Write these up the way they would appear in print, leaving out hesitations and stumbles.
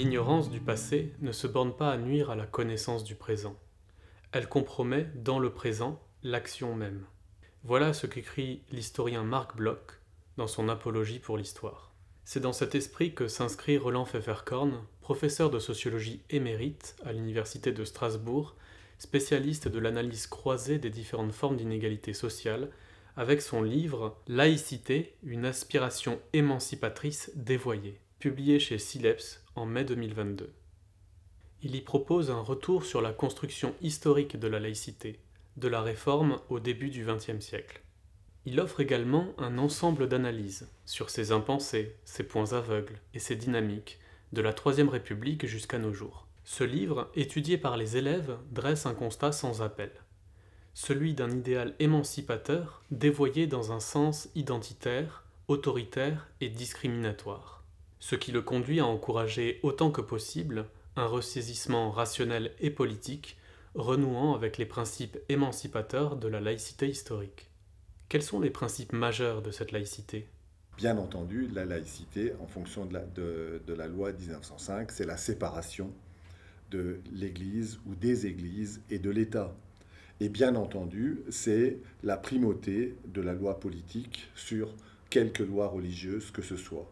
L'ignorance du passé ne se borne pas à nuire à la connaissance du présent. Elle compromet, dans le présent, l'action même. Voilà ce qu'écrit l'historien Marc Bloch dans son Apologie pour l'histoire. C'est dans cet esprit que s'inscrit Roland Pfefferkorn, professeur de sociologie émérite à l'université de Strasbourg, spécialiste de l'analyse croisée des différentes formes d'inégalité sociale, avec son livre Laïcité, une aspiration émancipatrice dévoyée, publié chez Sileps en mai 2022. Il y propose un retour sur la construction historique de la laïcité, de la Réforme au début du XXe siècle. Il offre également un ensemble d'analyses sur ses impensés, ses points aveugles et ses dynamiques, de la Troisième République jusqu'à nos jours. Ce livre, étudié par les élèves, dresse un constat sans appel. Celui d'un idéal émancipateur dévoyé dans un sens identitaire, autoritaire et discriminatoire. Ce qui le conduit à encourager autant que possible un ressaisissement rationnel et politique, renouant avec les principes émancipateurs de la laïcité historique. Quels sont les principes majeurs de cette laïcité ? Bien entendu, la laïcité, en fonction de la loi 1905, c'est la séparation de l'Église ou des Églises et de l'État. Et bien entendu, c'est la primauté de la loi politique sur quelque loi religieuse que ce soit.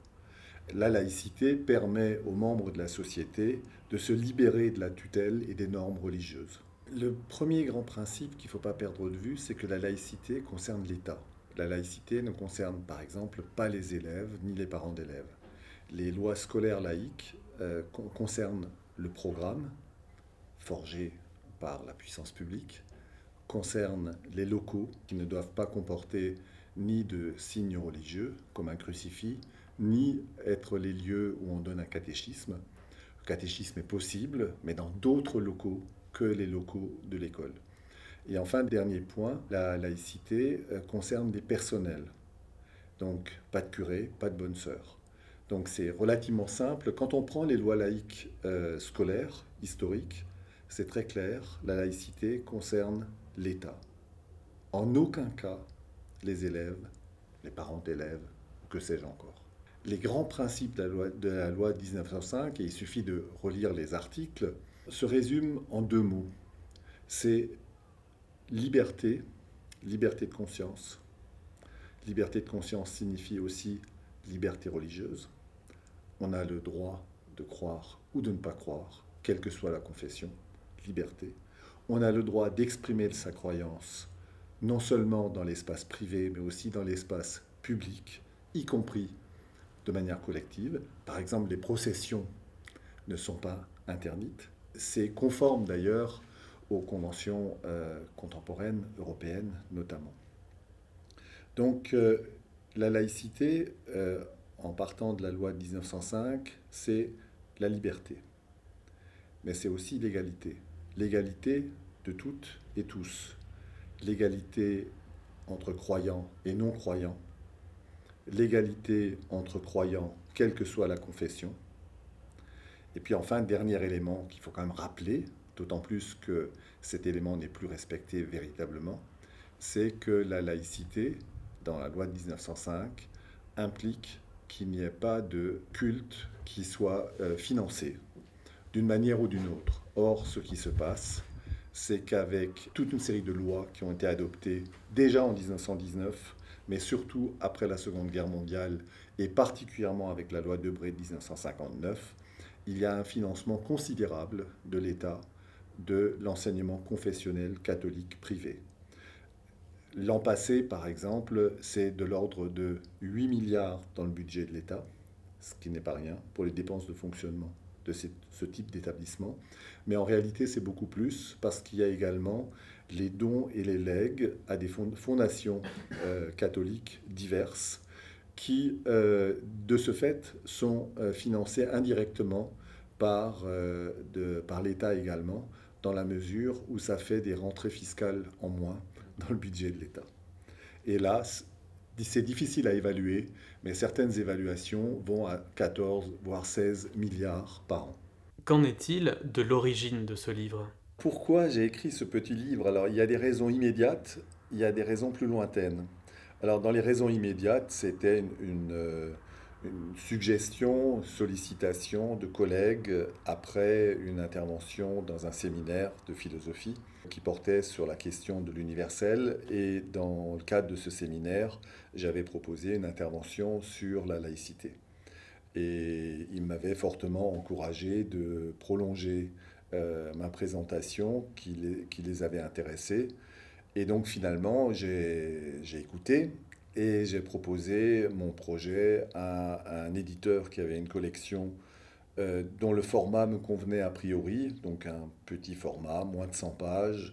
La laïcité permet aux membres de la société de se libérer de la tutelle et des normes religieuses. Le premier grand principe qu'il ne faut pas perdre de vue, c'est que la laïcité concerne l'État. La laïcité ne concerne par exemple pas les élèves ni les parents d'élèves. Les lois scolaires laïques concernent le programme forgé par la puissance publique, concernent les locaux qui ne doivent pas comporter ni de signes religieux comme un crucifix, ni être les lieux où on donne un catéchisme. Le catéchisme est possible, mais dans d'autres locaux que les locaux de l'école. Et enfin, dernier point, la laïcité concerne des personnels. Donc, pas de curé, pas de bonne sœur. Donc, c'est relativement simple. Quand on prend les lois laïques scolaires, historiques, c'est très clair. La laïcité concerne l'État. En aucun cas, les élèves, les parents d'élèves, que sais-je encore. Les grands principes de la loi 1905, et il suffit de relire les articles, se résument en deux mots. C'est liberté, liberté de conscience. Liberté de conscience signifie aussi liberté religieuse. On a le droit de croire ou de ne pas croire, quelle que soit la confession, liberté. On a le droit d'exprimer sa croyance, non seulement dans l'espace privé, mais aussi dans l'espace public, y compris de manière collective. Par exemple, les processions ne sont pas interdites. C'est conforme d'ailleurs aux conventions contemporaines européennes notamment. Donc la laïcité, en partant de la loi de 1905, c'est la liberté. Mais c'est aussi l'égalité. L'égalité de toutes et tous. L'égalité entre croyants et non-croyants. L'égalité entre croyants, quelle que soit la confession. Et puis enfin, dernier élément qu'il faut quand même rappeler, d'autant plus que cet élément n'est plus respecté véritablement, c'est que la laïcité, dans la loi de 1905, implique qu'il n'y ait pas de culte qui soit financé d'une manière ou d'une autre. Or, ce qui se passe, c'est qu'avec toute une série de lois qui ont été adoptées déjà en 1919, mais surtout après la Seconde Guerre mondiale, et particulièrement avec la loi Debré de 1959, il y a un financement considérable de l'État de l'enseignement confessionnel catholique privé. L'an passé, par exemple, c'est de l'ordre de 8 milliards dans le budget de l'État, ce qui n'est pas rien pour les dépenses de fonctionnement de ce type d'établissement. Mais en réalité, c'est beaucoup plus parce qu'il y a également les dons et les legs à des fondations catholiques diverses qui, de ce fait, sont financées indirectement par l'État également, dans la mesure où ça fait des rentrées fiscales en moins dans le budget de l'État. Et là, c'est difficile à évaluer, mais certaines évaluations vont à 14, voire 16 milliards par an. Qu'en est-il de l'origine de ce livre ? Pourquoi j'ai écrit ce petit livre? Alors, il y a des raisons immédiates, il y a des raisons plus lointaines. Alors, dans les raisons immédiates, c'était une suggestion, sollicitation de collègues après une intervention dans un séminaire de philosophie qui portait sur la question de l'universel. Et dans le cadre de ce séminaire, j'avais proposé une intervention sur la laïcité. Et il m'avait fortement encouragé de prolonger ma présentation qui les avait intéressés. Et donc finalement, j'ai écouté et j'ai proposé mon projet à un éditeur qui avait une collection dont le format me convenait a priori, donc un petit format, moins de 100 pages.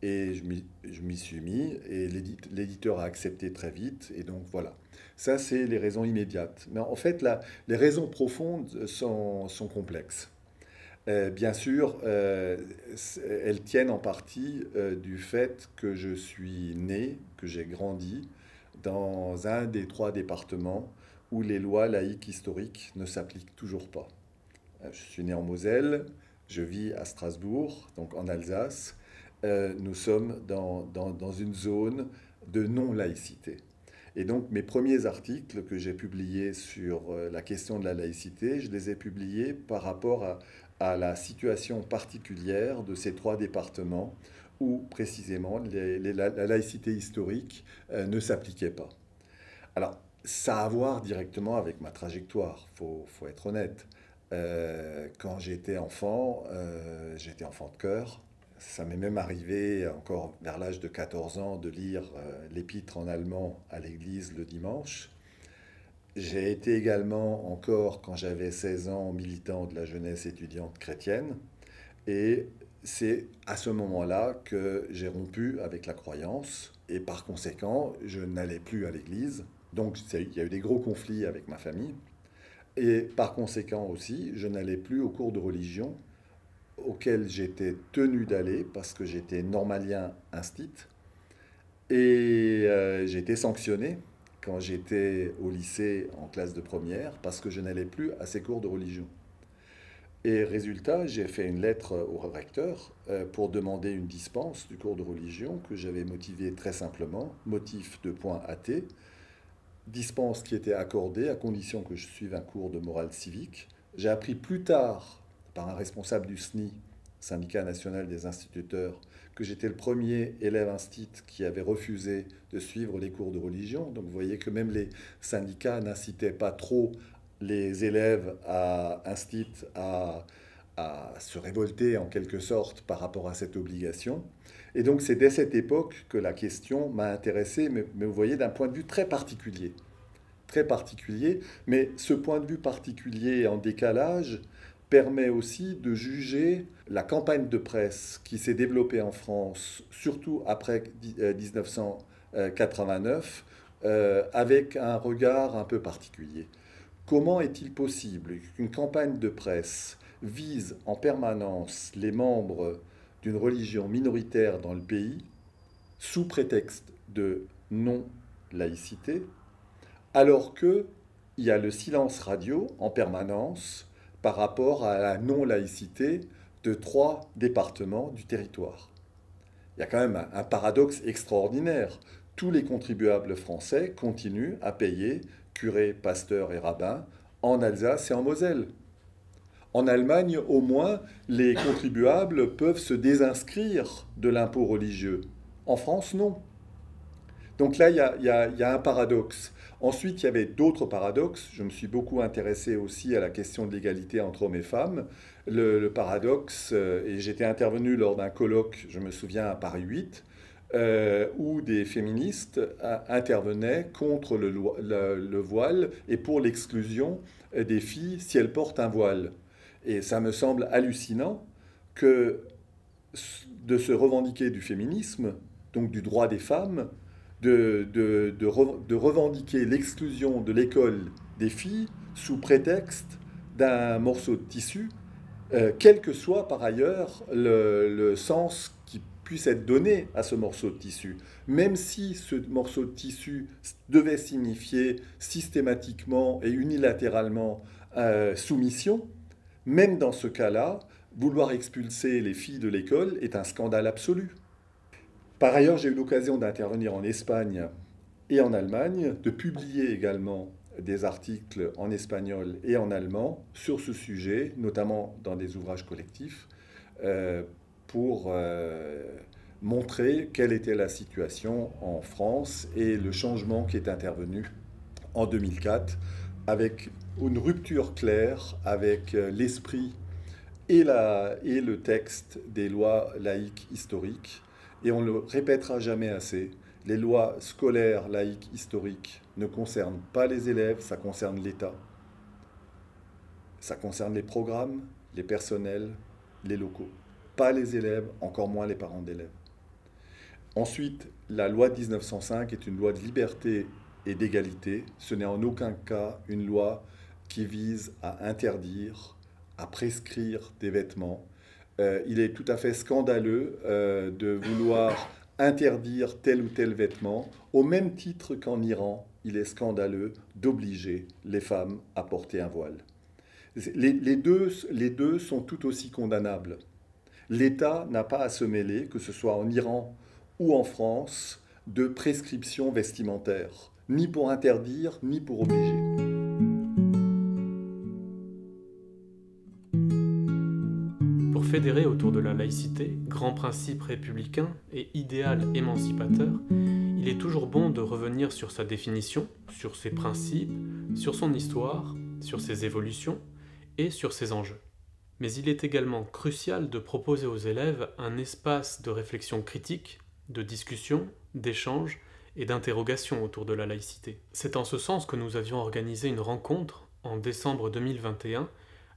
Et je m'y suis mis et l'éditeur a accepté très vite. Et donc voilà, ça c'est les raisons immédiates. Mais en fait, les raisons profondes sont complexes. Bien sûr, elles tiennent en partie du fait que je suis né, que j'ai grandi dans un des 3 départements où les lois laïques historiques ne s'appliquent toujours pas. Je suis né en Moselle, je vis à Strasbourg, donc en Alsace. Nous sommes dans une zone de non-laïcité. Et donc mes premiers articles que j'ai publiés sur la question de la laïcité, je les ai publiés par rapport à la situation particulière de ces 3 départements où précisément la laïcité historique ne s'appliquait pas. Alors, ça a à voir directement avec ma trajectoire, faut être honnête. Quand j'étais enfant de chœur. Ça m'est même arrivé, encore vers l'âge de 14 ans, de lire l'épître en allemand à l'église le dimanche. J'ai été également, encore quand j'avais 16 ans, militant de la jeunesse étudiante chrétienne. Et c'est à ce moment-là que j'ai rompu avec la croyance. Et par conséquent, je n'allais plus à l'église. Donc il y a eu des gros conflits avec ma famille. Et par conséquent aussi, je n'allais plus aux cours de religion auxquels j'étais tenu d'aller parce que j'étais normalien instit. Et j'ai été sanctionné quand j'étais au lycée en classe de première parce que je n'allais plus à ces cours de religion. Et résultat, j'ai fait une lettre au recteur pour demander une dispense du cours de religion que j'avais motivé très simplement, motif de point athée, dispense qui était accordée à condition que je suive un cours de morale civique. J'ai appris plus tard, par un responsable du SNI, Syndicat national des instituteurs, que j'étais le premier élève instit qui avait refusé de suivre les cours de religion. Donc vous voyez que même les syndicats n'incitaient pas trop les élèves instit à se révolter en quelque sorte par rapport à cette obligation. Et donc c'est dès cette époque que la question m'a intéressé, mais vous voyez d'un point de vue très particulier. Très particulier, mais ce point de vue particulier en décalage permet aussi de juger la campagne de presse qui s'est développée en France, surtout après 1989, avec un regard un peu particulier. Comment est-il possible qu'une campagne de presse vise en permanence les membres d'une religion minoritaire dans le pays, sous prétexte de non-laïcité, alors qu'il y a le silence radio en permanence par rapport à la non-laïcité de 3 départements du territoire. Il y a quand même un paradoxe extraordinaire. Tous les contribuables français continuent à payer curés, pasteurs et rabbins en Alsace et en Moselle. En Allemagne, au moins, les contribuables peuvent se désinscrire de l'impôt religieux. En France, non. Donc là, il y a un paradoxe. Ensuite, il y avait d'autres paradoxes. Je me suis beaucoup intéressé aussi à la question de l'égalité entre hommes et femmes. Le paradoxe, et j'étais intervenu lors d'un colloque, je me souviens, à Paris 8, où des féministes intervenaient contre le voile et pour l'exclusion des filles si elles portent un voile. Et ça me semble hallucinant que de se revendiquer du féminisme, donc du droit des femmes, de revendiquer l'exclusion de l'école des filles sous prétexte d'un morceau de tissu, quel que soit par ailleurs le sens qui puisse être donné à ce morceau de tissu. Même si ce morceau de tissu devait signifier systématiquement et unilatéralement soumission, même dans ce cas-là, vouloir expulser les filles de l'école est un scandale absolu. Par ailleurs, j'ai eu l'occasion d'intervenir en Espagne et en Allemagne, de publier également des articles en espagnol et en allemand sur ce sujet, notamment dans des ouvrages collectifs, pour montrer quelle était la situation en France et le changement qui est intervenu en 2004, avec une rupture claire avec l'esprit et le texte des lois laïques historiques. Et on ne le répétera jamais assez, les lois scolaires laïques historiques ne concernent pas les élèves, ça concerne l'État. Ça concerne les programmes, les personnels, les locaux. Pas les élèves, encore moins les parents d'élèves. Ensuite, la loi de 1905 est une loi de liberté et d'égalité. Ce n'est en aucun cas une loi qui vise à interdire, à prescrire des vêtements. Il est tout à fait scandaleux de vouloir interdire tel ou tel vêtement, au même titre qu'en Iran, il est scandaleux d'obliger les femmes à porter un voile. Les deux sont tout aussi condamnables. L'État n'a pas à se mêler, que ce soit en Iran ou en France, de prescriptions vestimentaires, ni pour interdire, ni pour obliger. Pour fédérer autour de la laïcité, grand principe républicain et idéal émancipateur, il est toujours bon de revenir sur sa définition, sur ses principes, sur son histoire, sur ses évolutions et sur ses enjeux. Mais il est également crucial de proposer aux élèves un espace de réflexion critique, de discussion, d'échange et d'interrogation autour de la laïcité. C'est en ce sens que nous avions organisé une rencontre en décembre 2021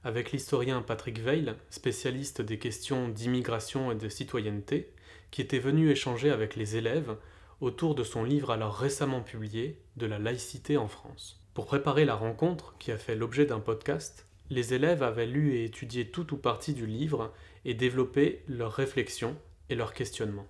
avec l'historien Patrick Weil, spécialiste des questions d'immigration et de citoyenneté, qui était venu échanger avec les élèves autour de son livre alors récemment publié « De la laïcité en France ». Pour préparer la rencontre, qui a fait l'objet d'un podcast, les élèves avaient lu et étudié tout ou partie du livre et développé leurs réflexions et leurs questionnements.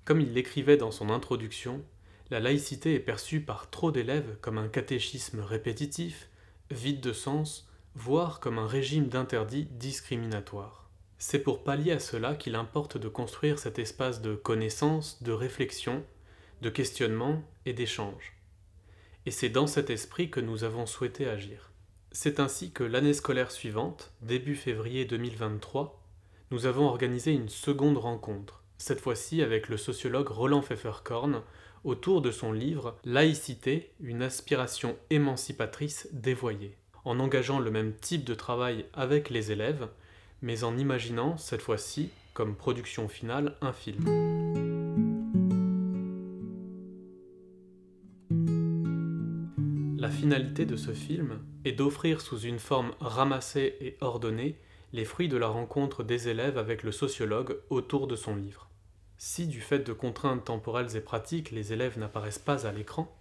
Comme il l'écrivait dans son introduction, la laïcité est perçue par trop d'élèves comme un catéchisme répétitif, vide de sens, voire comme un régime d'interdits discriminatoire. C'est pour pallier à cela qu'il importe de construire cet espace de connaissance, de réflexion, de questionnement et d'échange. Et c'est dans cet esprit que nous avons souhaité agir. C'est ainsi que l'année scolaire suivante, début février 2023, nous avons organisé une seconde rencontre, cette fois-ci avec le sociologue Roland Pfefferkorn, autour de son livre « Laïcité, une aspiration émancipatrice dévoyée », en engageant le même type de travail avec les élèves, mais en imaginant, cette fois-ci, comme production finale, un film. La finalité de ce film est d'offrir sous une forme ramassée et ordonnée les fruits de la rencontre des élèves avec le sociologue autour de son livre. Si, du fait de contraintes temporelles et pratiques, les élèves n'apparaissent pas à l'écran,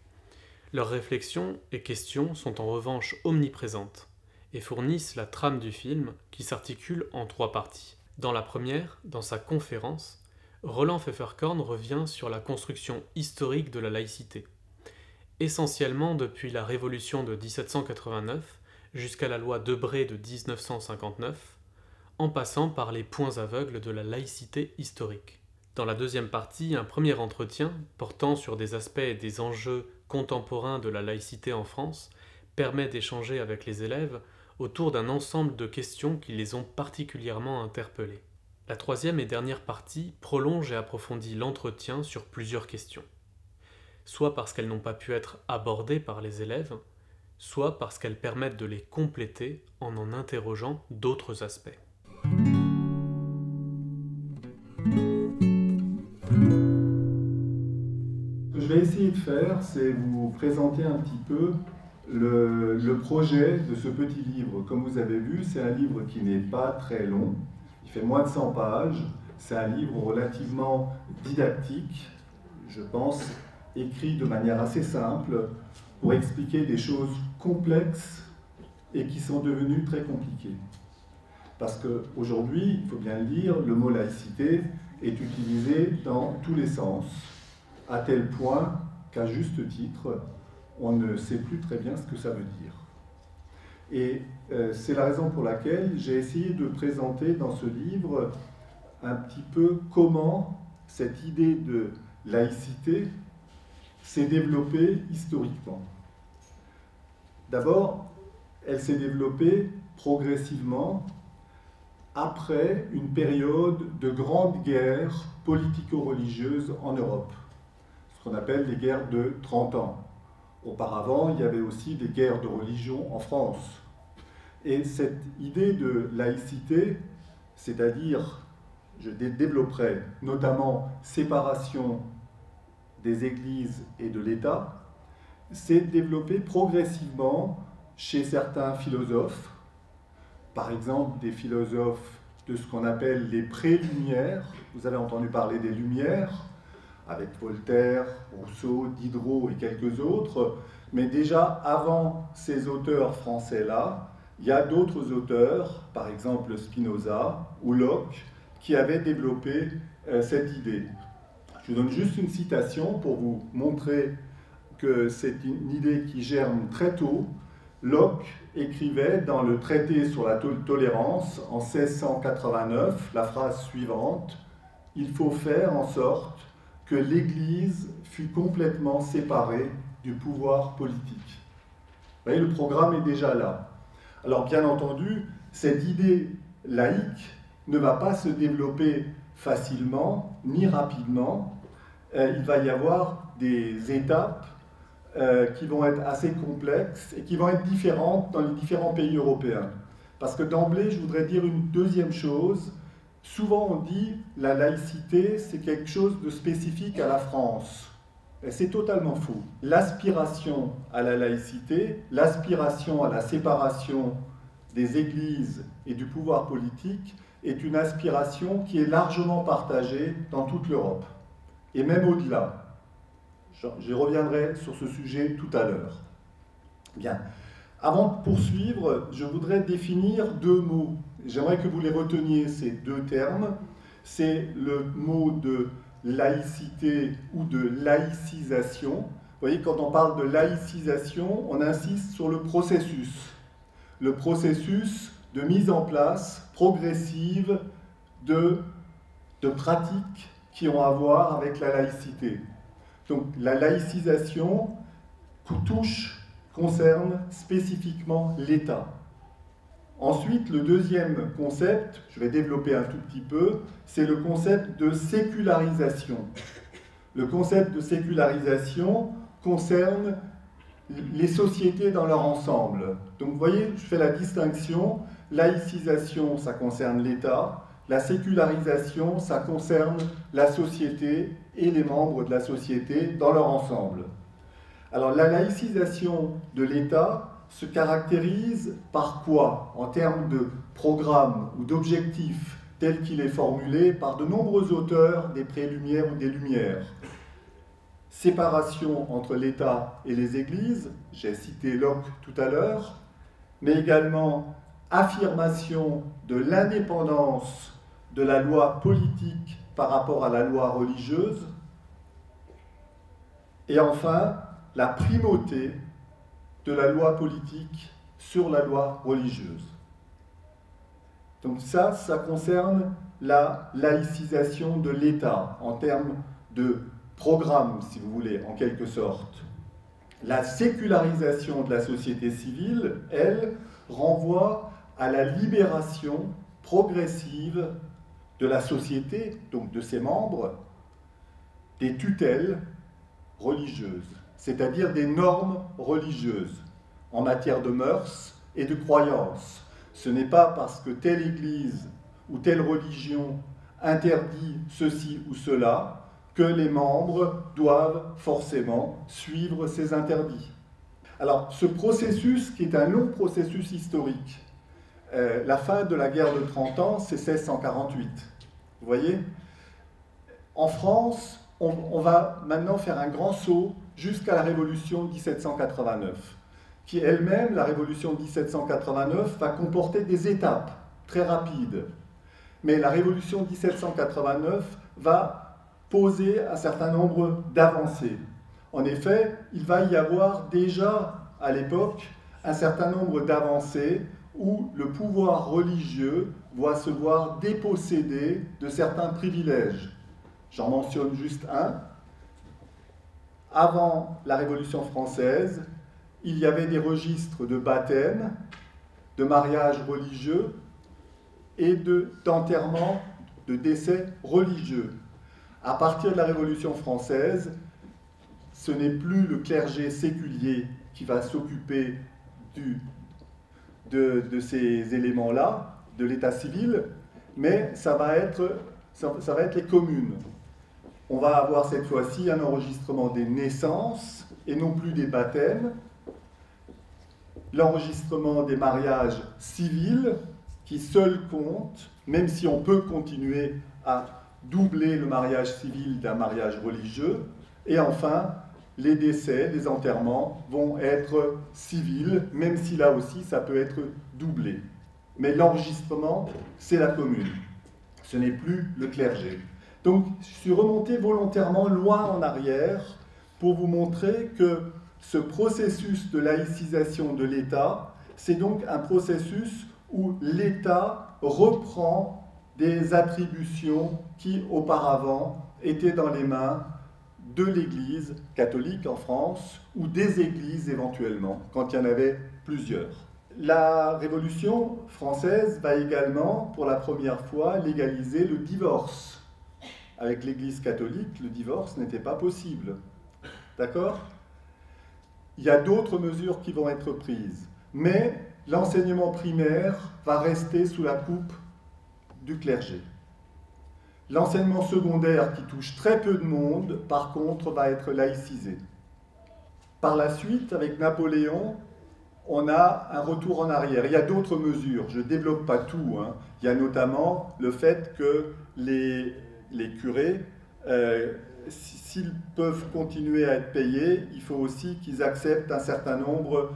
leurs réflexions et questions sont en revanche omniprésentes et fournissent la trame du film qui s'articule en 3 parties. Dans la première, dans sa conférence, Roland Pfefferkorn revient sur la construction historique de la laïcité, essentiellement depuis la Révolution de 1789 jusqu'à la loi Debré de 1959, en passant par les points aveugles de la laïcité historique. Dans la deuxième partie, un premier entretien portant sur des aspects et des enjeux contemporains de la laïcité en France permet d'échanger avec les élèves autour d'un ensemble de questions qui les ont particulièrement interpellés. La troisième et dernière partie prolonge et approfondit l'entretien sur plusieurs questions, soit parce qu'elles n'ont pas pu être abordées par les élèves, soit parce qu'elles permettent de les compléter en interrogeant d'autres aspects. Ce que je vais essayer de faire, c'est vous présenter un petit peu le projet de ce petit livre. Comme vous avez vu, c'est un livre qui n'est pas très long, il fait moins de 100 pages, c'est un livre relativement didactique, je pense, écrit de manière assez simple pour expliquer des choses complexes et qui sont devenues très compliquées. Parce qu'aujourd'hui, il faut bien le dire, le mot laïcité est utilisé dans tous les sens, à tel point qu'à juste titre, on ne sait plus très bien ce que ça veut dire. Et c'est la raison pour laquelle j'ai essayé de présenter dans ce livre un petit peu comment cette idée de laïcité s'est développée historiquement. D'abord, elle s'est développée progressivement après une période de grande guerre politico-religieuse en Europe, ce qu'on appelle les guerres de 30 ans. Auparavant, il y avait aussi des guerres de religion en France. Et cette idée de laïcité, c'est-à-dire, je développerai notamment séparation des églises et de l'État, s'est développée progressivement chez certains philosophes, par exemple des philosophes de ce qu'on appelle les pré-Lumières. Vous avez entendu parler des Lumières, avec Voltaire, Rousseau, Diderot et quelques autres, mais déjà avant ces auteurs français-là, il y a d'autres auteurs, par exemple Spinoza ou Locke, qui avaient développé cette idée. Je vous donne juste une citation pour vous montrer que c'est une idée qui germe très tôt. Locke écrivait dans le traité sur la tolérance en 1689 la phrase suivante: « Il faut faire en sorte que l'Église fût complètement séparée du pouvoir politique. » Vous voyez, le programme est déjà là. Alors bien entendu, cette idée laïque ne va pas se développer facilement ni rapidement. Il va y avoir des étapes qui vont être assez complexes et qui vont être différentes dans les différents pays européens. Parce que d'emblée, je voudrais dire une deuxième chose. Souvent on dit la laïcité, c'est quelque chose de spécifique à la France. Et c'est totalement faux. L'aspiration à la laïcité, l'aspiration à la séparation des églises et du pouvoir politique est une aspiration qui est largement partagée dans toute l'Europe, et même au-delà. Je reviendrai sur ce sujet tout à l'heure. Bien. Avant de poursuivre, je voudrais définir deux mots. J'aimerais que vous les reteniez, ces deux termes. C'est le mot de laïcité ou de laïcisation. Vous voyez, quand on parle de laïcisation, on insiste sur le processus. Le processus de mise en place progressive de pratiques qui ont à voir avec la laïcité. Donc la laïcisation concerne spécifiquement l'État. Ensuite, le deuxième concept, je vais développer un tout petit peu, c'est le concept de sécularisation. Le concept de sécularisation concerne les sociétés dans leur ensemble. Donc vous voyez, je fais la distinction. Laïcisation, ça concerne l'État. La sécularisation, ça concerne la société et les membres de la société dans leur ensemble. Alors la laïcisation de l'État se caractérise par quoi en termes de programme ou d'objectifs tel qu'il est formulé par de nombreux auteurs des Prélumières ou des Lumières. Séparation entre l'État et les églises, j'ai cité Locke tout à l'heure, mais également affirmation de l'indépendance de la loi politique par rapport à la loi religieuse, et enfin la primauté de la loi politique sur la loi religieuse. Donc ça concerne la laïcisation de l'État en termes de programme, si vous voulez, en quelque sorte. La sécularisation de la société civile, elle, renvoie à la libération progressive de la société, donc de ses membres, des tutelles religieuses, c'est-à-dire des normes religieuses en matière de mœurs et de croyances. Ce n'est pas parce que telle église ou telle religion interdit ceci ou cela que les membres doivent forcément suivre ces interdits. Alors, ce processus, qui est un long processus historique, la fin de la guerre de 30 ans, c'est 1648. Vous voyez ? En France, on va maintenant faire un grand saut jusqu'à la Révolution de 1789, qui elle-même, la Révolution de 1789, va comporter des étapes très rapides. Mais la Révolution de 1789 va poser un certain nombre d'avancées. En effet, il va y avoir déjà, à l'époque, un certain nombre d'avancées où le pouvoir religieux va se voir dépossédé de certains privilèges. J'en mentionne juste un. Avant la Révolution française, il y avait des registres de baptême, de mariage religieux et d'enterrement, de décès religieux. À partir de la Révolution française, ce n'est plus le clergé séculier qui va s'occuper de ces éléments-là, de l'état civil, mais ça va être les communes. On va avoir cette fois-ci un enregistrement des naissances et non plus des baptêmes, l'enregistrement des mariages civils qui seul compte, même si on peut continuer à doubler le mariage civil d'un mariage religieux, et enfin, les décès, les enterrements vont être civils, même si là aussi ça peut être doublé. Mais l'enregistrement, c'est la commune, ce n'est plus le clergé. Donc, je suis remonté volontairement loin en arrière pour vous montrer que ce processus de laïcisation de l'État, c'est donc un processus où l'État reprend des attributions qui auparavant étaient dans les mains de l'Église catholique en France ou des églises éventuellement, quand il y en avait plusieurs. La Révolution française va également, pour la première fois, légaliser le divorce. Avec l'Église catholique, le divorce n'était pas possible. D'accord ? Il y a d'autres mesures qui vont être prises, mais l'enseignement primaire va rester sous la coupe du clergé. L'enseignement secondaire, qui touche très peu de monde, par contre, va être laïcisé. Par la suite, avec Napoléon, on a un retour en arrière. Il y a d'autres mesures, je ne développe pas tout, hein. Il y a notamment le fait que les curés, s'ils peuvent continuer à être payés, il faut aussi qu'ils acceptent un certain nombre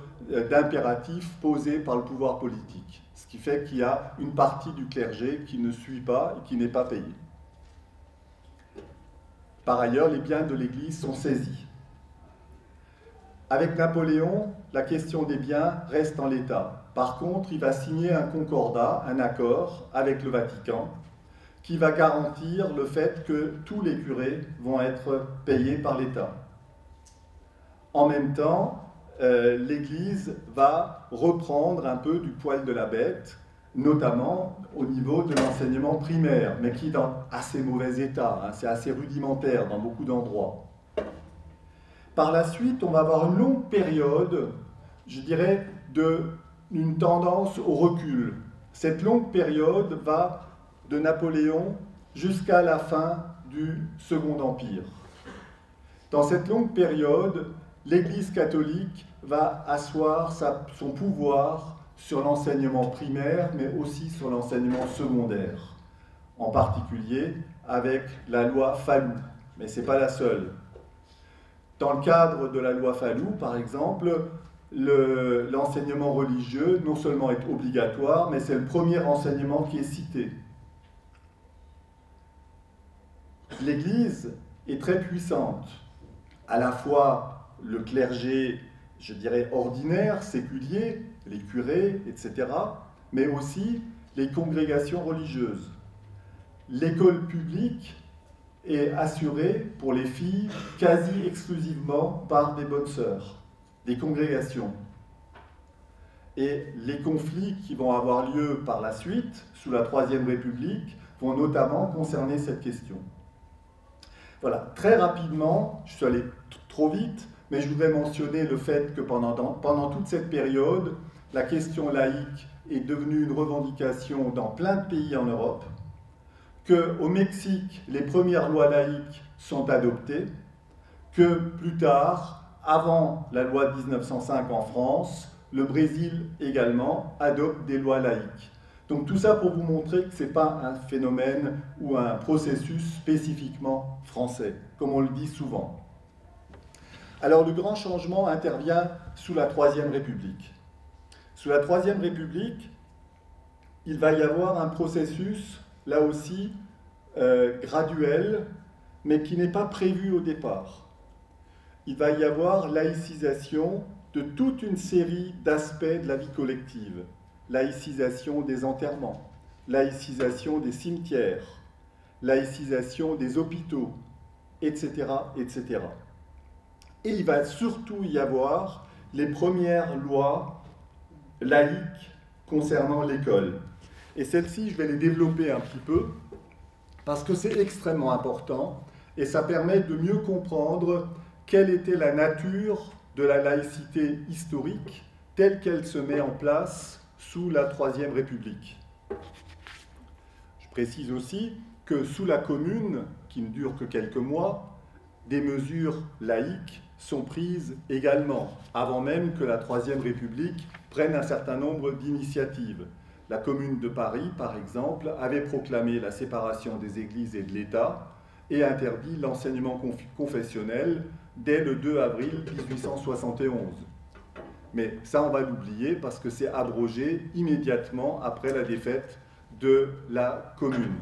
d'impératifs posés par le pouvoir politique. Ce qui fait qu'il y a une partie du clergé qui ne suit pas et qui n'est pas payée. Par ailleurs, les biens de l'Église sont saisis. Avec Napoléon, la question des biens reste en l'état. Par contre, il va signer un concordat, un accord avec le Vatican, qui va garantir le fait que tous les curés vont être payés par l'État. En même temps, l'Église va reprendre un peu du poil de la bête, notamment au niveau de l'enseignement primaire, mais qui est dans assez mauvais état, hein, c'est assez rudimentaire dans beaucoup d'endroits. Par la suite, on va avoir une longue période, je dirais, d'une tendance au recul. Cette longue période va de Napoléon jusqu'à la fin du Second Empire. Dans cette longue période, l'Église catholique va asseoir son pouvoir sur l'enseignement primaire, mais aussi sur l'enseignement secondaire, en particulier avec la loi Fallou, mais ce n'est pas la seule. Dans le cadre de la loi Fallou, par exemple, l'enseignement religieux non seulement est obligatoire, mais c'est le premier enseignement qui est cité. L'Église est très puissante, à la fois le clergé, je dirais, ordinaire, séculier, les curés, etc., mais aussi les congrégations religieuses. L'école publique est assurée pour les filles quasi exclusivement par des bonnes sœurs, des congrégations. Et les conflits qui vont avoir lieu par la suite, sous la Troisième République, vont notamment concerner cette question. Voilà, très rapidement, je suis allé trop vite, mais je voudrais mentionner le fait que pendant toute cette période, la question laïque est devenue une revendication dans plein de pays en Europe, qu'au Mexique, les premières lois laïques sont adoptées, que plus tard, avant la loi de 1905 en France, le Brésil également adopte des lois laïques. Donc tout ça pour vous montrer que ce n'est pas un phénomène ou un processus spécifiquement français, comme on le dit souvent. Alors le grand changement intervient sous la Troisième République. Sous la Troisième République, il va y avoir un processus, là aussi, graduel, mais qui n'est pas prévu au départ. Il va y avoir laïcisation de toute une série d'aspects de la vie collective. Laïcisation des enterrements, laïcisation des cimetières, laïcisation des hôpitaux, etc., etc. Et il va surtout y avoir les premières lois laïques concernant l'école. Et celles-ci, je vais les développer un petit peu, parce que c'est extrêmement important, et ça permet de mieux comprendre quelle était la nature de la laïcité historique telle qu'elle se met en place sous la Troisième République. Je précise aussi que sous la Commune, qui ne dure que quelques mois, des mesures laïques sont prises également, avant même que la Troisième République prenne un certain nombre d'initiatives. La Commune de Paris, par exemple, avait proclamé la séparation des églises et de l'État et interdit l'enseignement confessionnel dès le 2 avril 1871. Mais ça, on va l'oublier parce que c'est abrogé immédiatement après la défaite de la Commune.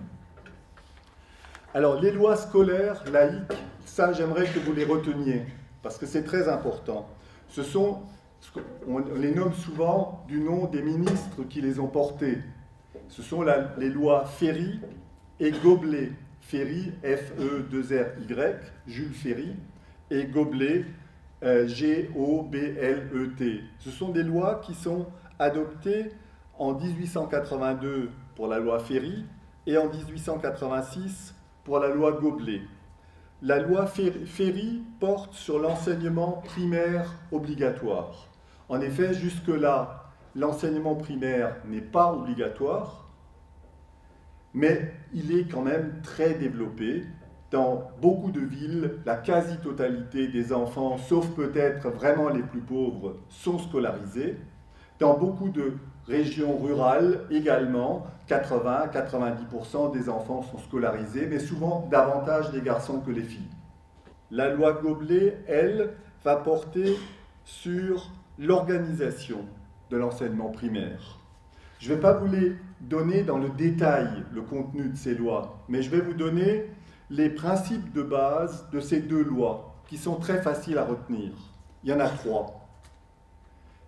Alors, les lois scolaires laïques, ça, j'aimerais que vous les reteniez, parce que c'est très important. Ce sont, on les nomme souvent du nom des ministres qui les ont portées. Ce sont les lois Ferry et Goblet. Ferry, F-E-2-R-Y, Jules Ferry, et Goblet, G-O-B-L-E-T. Ce sont des lois qui sont adoptées en 1882 pour la loi Ferry et en 1886 pour la loi Goblet. La loi Ferry porte sur l'enseignement primaire obligatoire. En effet, jusque-là, l'enseignement primaire n'est pas obligatoire, mais il est quand même très développé. Dans beaucoup de villes, la quasi-totalité des enfants, sauf peut-être vraiment les plus pauvres, sont scolarisés. Dans beaucoup de régions rurales également, 80-90% des enfants sont scolarisés, mais souvent davantage des garçons que les filles. La loi Goblet, elle, va porter sur l'organisation de l'enseignement primaire. Je ne vais pas vous les donner dans le détail, le contenu de ces lois, mais je vais vous donner les principes de base de ces deux lois, qui sont très faciles à retenir. Il y en a 3.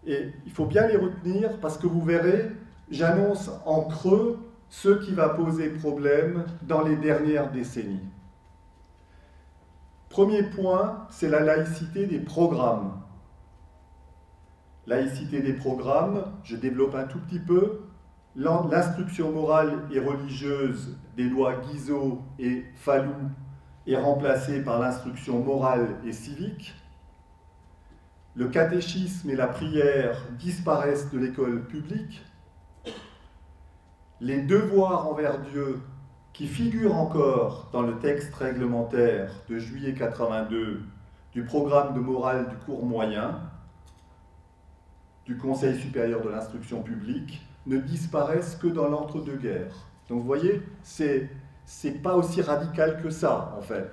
Et il faut bien les retenir parce que vous verrez, j'annonce en creux ce qui va poser problème dans les dernières décennies. Premier point, c'est la laïcité des programmes. Laïcité des programmes, je développe un tout petit peu. L'instruction morale et religieuse des lois Guizot et Fallou est remplacée par l'instruction morale et civique. Le catéchisme et la prière disparaissent de l'école publique. Les devoirs envers Dieu, qui figurent encore dans le texte réglementaire de juillet 82 du programme de morale du cours moyen du Conseil supérieur de l'instruction publique, ne disparaissent que dans l'entre-deux-guerres. Donc vous voyez, c'est pas aussi radical que ça, en fait.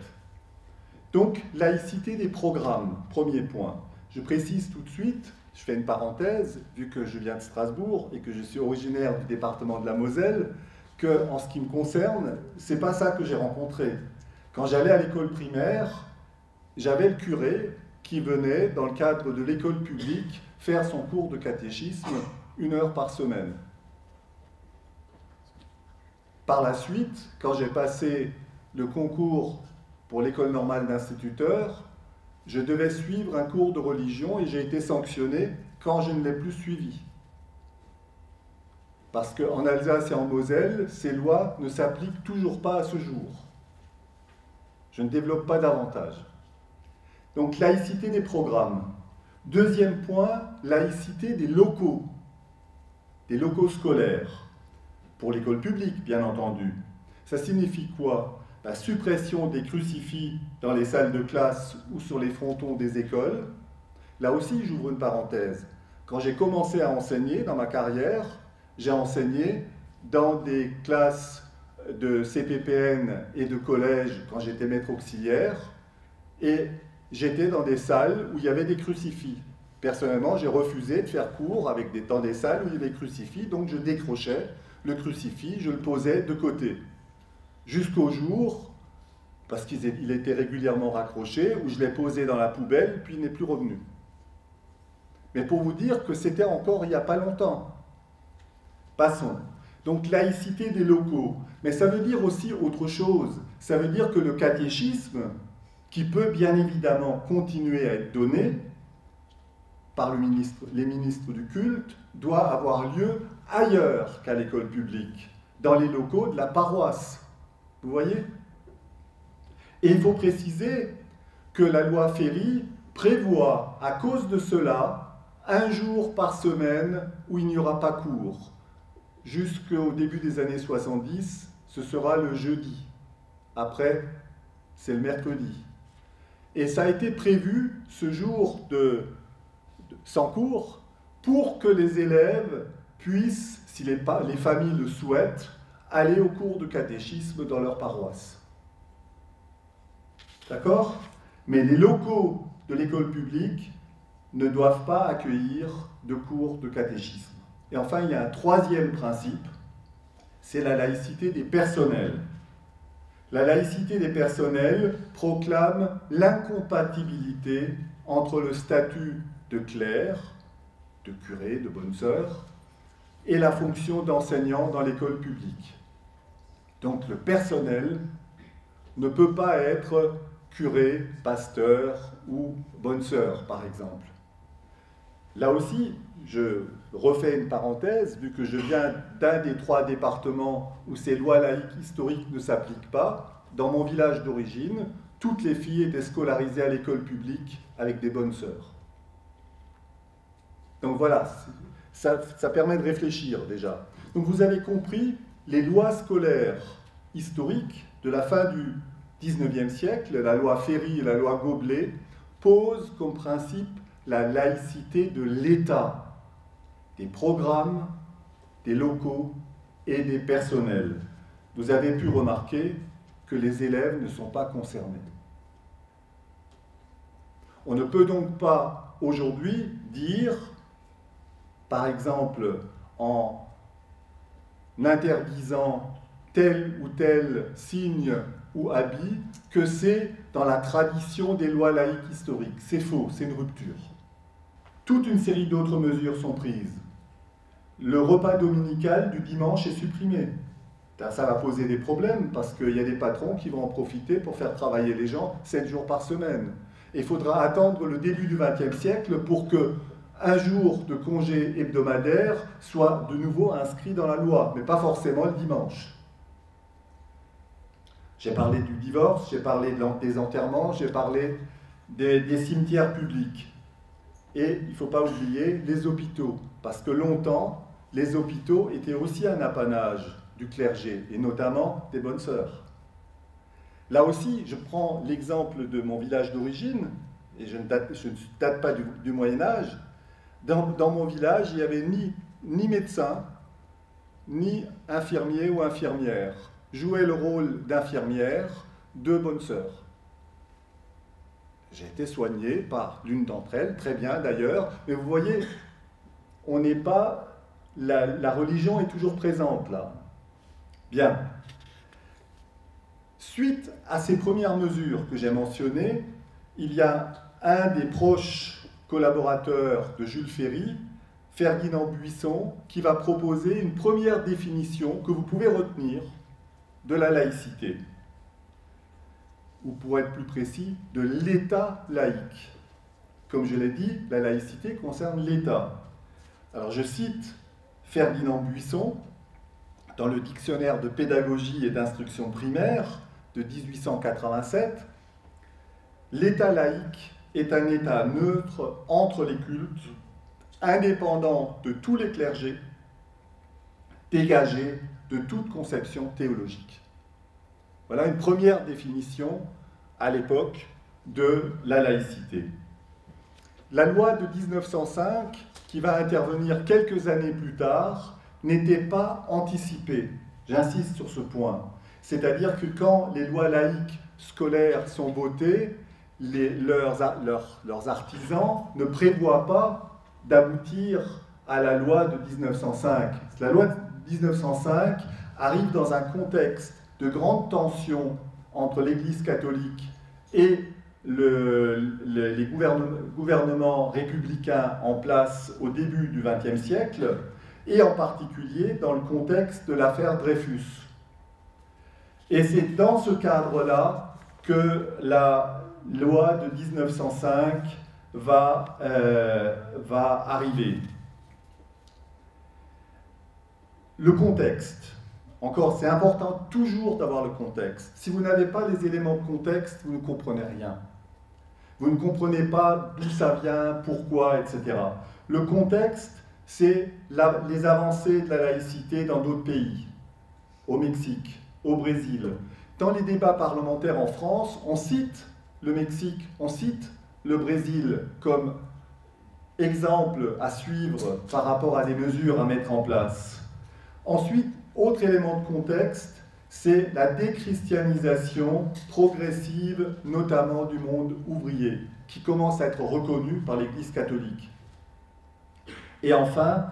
Donc, laïcité des programmes, premier point. Je précise tout de suite, je fais une parenthèse, vu que je viens de Strasbourg et que je suis originaire du département de la Moselle, que, en ce qui me concerne, c'est pas ça que j'ai rencontré. Quand j'allais à l'école primaire, j'avais le curé qui venait, dans le cadre de l'école publique, faire son cours de catéchisme 1 heure par semaine. Par la suite, quand j'ai passé le concours pour l'école normale d'instituteur, je devais suivre un cours de religion et j'ai été sanctionné quand je ne l'ai plus suivi. Parce qu'en Alsace et en Moselle, ces lois ne s'appliquent toujours pas à ce jour. Je ne développe pas davantage. Donc, laïcité des programmes. Deuxième point, laïcité des locaux scolaires, pour l'école publique, bien entendu. Ça signifie quoi? La suppression des crucifix dans les salles de classe ou sur les frontons des écoles. Là aussi, j'ouvre une parenthèse. Quand j'ai commencé à enseigner dans ma carrière, j'ai enseigné dans des classes de CPPN et de collège quand j'étais maître auxiliaire, et j'étais dans des salles où il y avait des crucifix. Personnellement, j'ai refusé de faire cours dans des salles où il y avait des crucifix, donc je décrochais le crucifix, je le posais de côté. Jusqu'au jour, parce qu'il était régulièrement raccroché, où je l'ai posé dans la poubelle, puis il n'est plus revenu. Mais pour vous dire que c'était encore il n'y a pas longtemps. Passons. Donc laïcité des locaux. Mais ça veut dire aussi autre chose. Ça veut dire que le catéchisme, qui peut bien évidemment continuer à être donné, par les ministres du culte doit avoir lieu ailleurs qu'à l'école publique, dans les locaux de la paroisse. Vous voyez? Et il faut préciser que la loi Ferry prévoit, à cause de cela, un jour par semaine où il n'y aura pas cours. Jusqu'au début des années 70, ce sera le jeudi. Après, c'est le mercredi. Et ça a été prévu, ce jour sans cours, pour que les élèves puissent, si les familles le souhaitent, aller au cours de catéchisme dans leur paroisse. D'accord? Mais les locaux de l'école publique ne doivent pas accueillir de cours de catéchisme. Et enfin, il y a un troisième principe, c'est la laïcité des personnels. La laïcité des personnels proclame l'incompatibilité entre le statut de clerc, de curé, de bonne sœur, et la fonction d'enseignant dans l'école publique. Donc le personnel ne peut pas être curé, pasteur ou bonne sœur, par exemple. Là aussi, je refais une parenthèse, vu que je viens d'un des 3 départements où ces lois laïques historiques ne s'appliquent pas. Dans mon village d'origine, toutes les filles étaient scolarisées à l'école publique avec des bonnes sœurs. Donc voilà, ça permet de réfléchir déjà. Donc vous avez compris, les lois scolaires historiques de la fin du XIXe siècle, la loi Ferry et la loi Goblet, posent comme principe la laïcité de l'État, des programmes, des locaux et des personnels. Vous avez pu remarquer que les élèves ne sont pas concernés. On ne peut donc pas aujourd'hui dire, par exemple, en interdisant tel ou tel signe ou habit, que c'est dans la tradition des lois laïques historiques. C'est faux, c'est une rupture. Toute une série d'autres mesures sont prises. Le repas dominical du dimanche est supprimé. Ça va poser des problèmes parce qu'il y a des patrons qui vont en profiter pour faire travailler les gens 7 jours par semaine. Et il faudra attendre le début du XXe siècle pour que un jour de congé hebdomadaire soit de nouveau inscrit dans la loi, mais pas forcément le dimanche. J'ai parlé du divorce, j'ai parlé des enterrements, j'ai parlé des cimetières publics. Et il ne faut pas oublier les hôpitaux, parce que longtemps, les hôpitaux étaient aussi un apanage du clergé, et notamment des bonnes sœurs. Là aussi, je prends l'exemple de mon village d'origine, et je ne date pas du Moyen-Âge. Dans mon village, il n'y avait ni médecin, ni infirmier ou infirmière. Jouaient le rôle d'infirmière, 2 bonnes sœurs. J'ai été soigné par l'une d'entre elles, très bien d'ailleurs, mais vous voyez, on n'est pas... La religion est toujours présente là. Bien. Suite à ces premières mesures que j'ai mentionnées, il y a un des proches collaborateurs de Jules Ferry, Ferdinand Buisson, qui va proposer une première définition que vous pouvez retenir de la laïcité, ou pour être plus précis, de l'État laïque. Comme je l'ai dit, la laïcité concerne l'État. Alors je cite Ferdinand Buisson, dans le dictionnaire de pédagogie et d'instruction primaire de 1887, « L'État laïque est un État neutre entre les cultes, indépendant de tous les clergés, dégagé de toute conception théologique. » Voilà une première définition à l'époque de la laïcité. La loi de 1905, qui va intervenir quelques années plus tard, n'était pas anticipée. J'insiste sur ce point. C'est-à-dire que quand les lois laïques scolaires sont votées, leurs artisans ne prévoient pas d'aboutir à la loi de 1905. La loi de 1905 arrive dans un contexte de grande tension entre l'Église catholique et les gouvernements républicains en place au début du XXe siècle, et en particulier dans le contexte de l'affaire Dreyfus. Et c'est dans ce cadre-là que la loi de 1905 va va arriver. Le contexte. Encore, c'est important toujours d'avoir le contexte. Si vous n'avez pas les éléments de contexte, vous ne comprenez rien. Vous ne comprenez pas d'où ça vient, pourquoi, etc. Le contexte, c'est les avancées de la laïcité dans d'autres pays, au Mexique, au Brésil. Dans les débats parlementaires en France, on cite le Mexique, on cite le Brésil comme exemple à suivre par rapport à des mesures à mettre en place. Ensuite, autre élément de contexte, c'est la déchristianisation progressive, notamment du monde ouvrier, qui commence à être reconnue par l'Église catholique. Et enfin,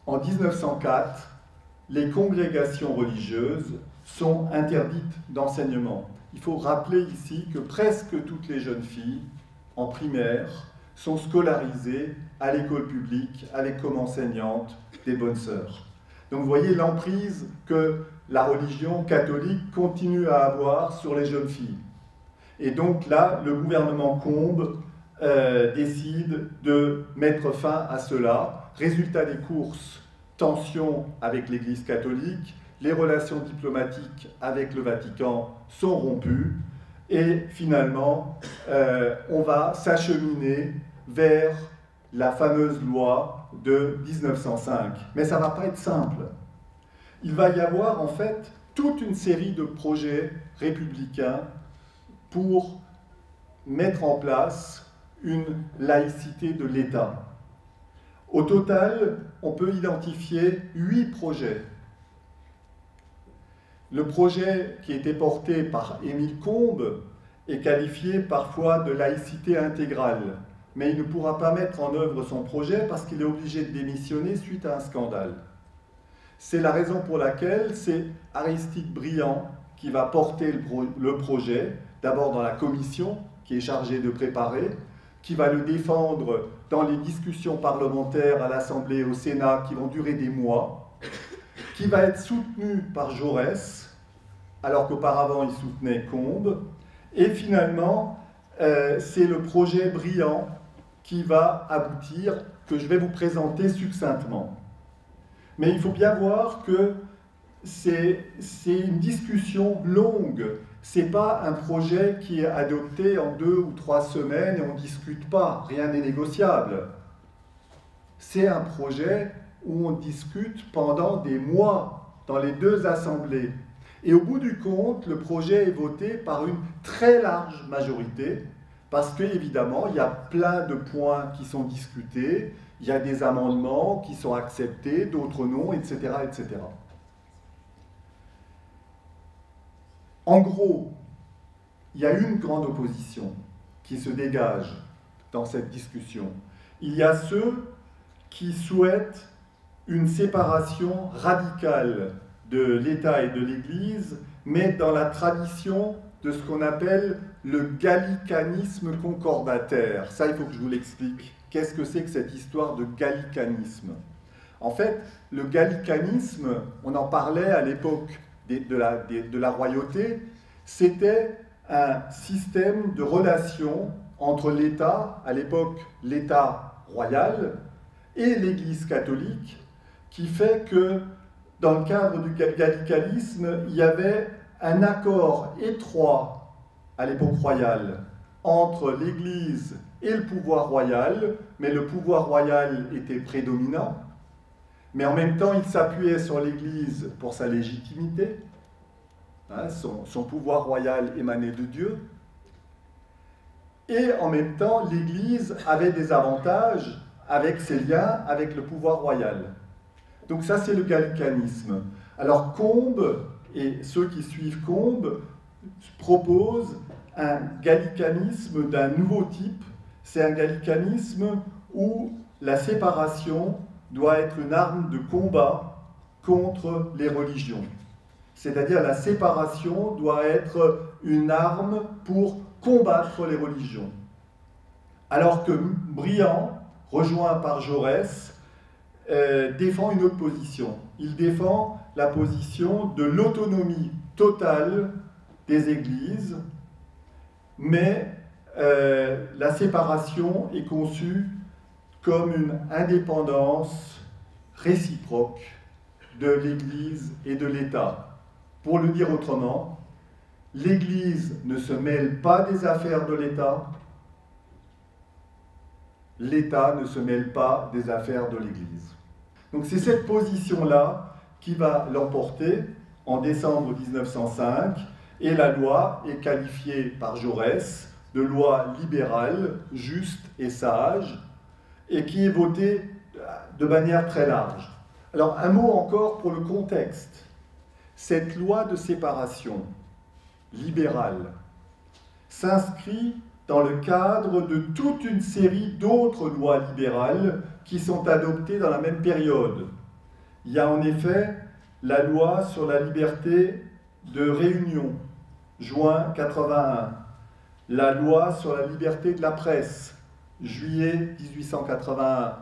en 1904, les congrégations religieuses sont interdites d'enseignement. Il faut rappeler ici que presque toutes les jeunes filles, en primaire, sont scolarisées à l'école publique avec comme enseignante des bonnes sœurs. Donc vous voyez l'emprise que la religion catholique continue à avoir sur les jeunes filles. Et donc là, le gouvernement Combes décide de mettre fin à cela. Résultat des courses, tension avec l'Église catholique, les relations diplomatiques avec le Vatican sont rompues, et finalement, on va s'acheminer vers la fameuse loi de 1905. Mais ça ne va pas être simple. Il va y avoir en fait toute une série de projets républicains pour mettre en place une laïcité de l'État. Au total, on peut identifier 8 projets. Le projet qui était porté par Émile Combes est qualifié parfois de laïcité intégrale, mais il ne pourra pas mettre en œuvre son projet parce qu'il est obligé de démissionner suite à un scandale. C'est la raison pour laquelle c'est Aristide Briand qui va porter le projet, d'abord dans la commission qui est chargée de préparer, qui va le défendre dans les discussions parlementaires à l'Assemblée et au Sénat qui vont durer des mois, qui va être soutenu par Jaurès, alors qu'auparavant il soutenait Combes, et finalement c'est le projet Briand qui va aboutir, que je vais vous présenter succinctement. Mais il faut bien voir que c'est une discussion longue. Ce n'est pas un projet qui est adopté en 2 ou 3 semaines et on ne discute pas, rien n'est négociable. C'est un projet où on discute pendant des mois dans les 2 assemblées. Et au bout du compte, le projet est voté par une très large majorité, parce qu'évidemment, il y a plein de points qui sont discutés, il y a des amendements qui sont acceptés, d'autres non, etc., etc. En gros, il y a une grande opposition qui se dégage dans cette discussion. Il y a ceux qui souhaitent une séparation radicale de l'État et de l'Église, mais dans la tradition de ce qu'on appelle le gallicanisme concordataire. Ça, il faut que je vous l'explique. Qu'est-ce que c'est que cette histoire de gallicanisme? En fait, le gallicanisme, on en parlait à l'époque de la royauté, c'était un système de relations entre l'État, à l'époque l'État royal, et l'Église catholique, qui fait que dans le cadre du gallicanisme, il y avait un accord étroit à l'époque royale entre l'Église et le pouvoir royal, mais le pouvoir royal était prédominant, mais en même temps il s'appuyait sur l'Église pour sa légitimité, hein, son pouvoir royal émanait de Dieu, et en même temps l'Église avait des avantages avec ses liens avec le pouvoir royal. Donc ça c'est le gallicanisme. Alors Combes et ceux qui suivent Combes proposent un gallicanisme d'un nouveau type. C'est un gallicanisme où la séparation doit être une arme de combat contre les religions. C'est-à-dire la séparation doit être une arme pour combattre les religions. Alors que Briand, rejoint par Jaurès, défend une autre position. Il défend la position de l'autonomie totale des églises, mais la séparation est conçue comme une indépendance réciproque de l'Église et de l'État. Pour le dire autrement, l'Église ne se mêle pas des affaires de l'État, l'État ne se mêle pas des affaires de l'Église. Donc c'est cette position-là qui va l'emporter en décembre 1905, et la loi est qualifiée par Jaurès de loi libérale, juste et sage, et qui est votée de manière très large. Alors un mot encore pour le contexte. Cette loi de séparation libérale s'inscrit dans le cadre de toute une série d'autres lois libérales qui sont adoptées dans la même période. Il y a en effet la loi sur la liberté de réunion, juin 81, la loi sur la liberté de la presse, juillet 1881,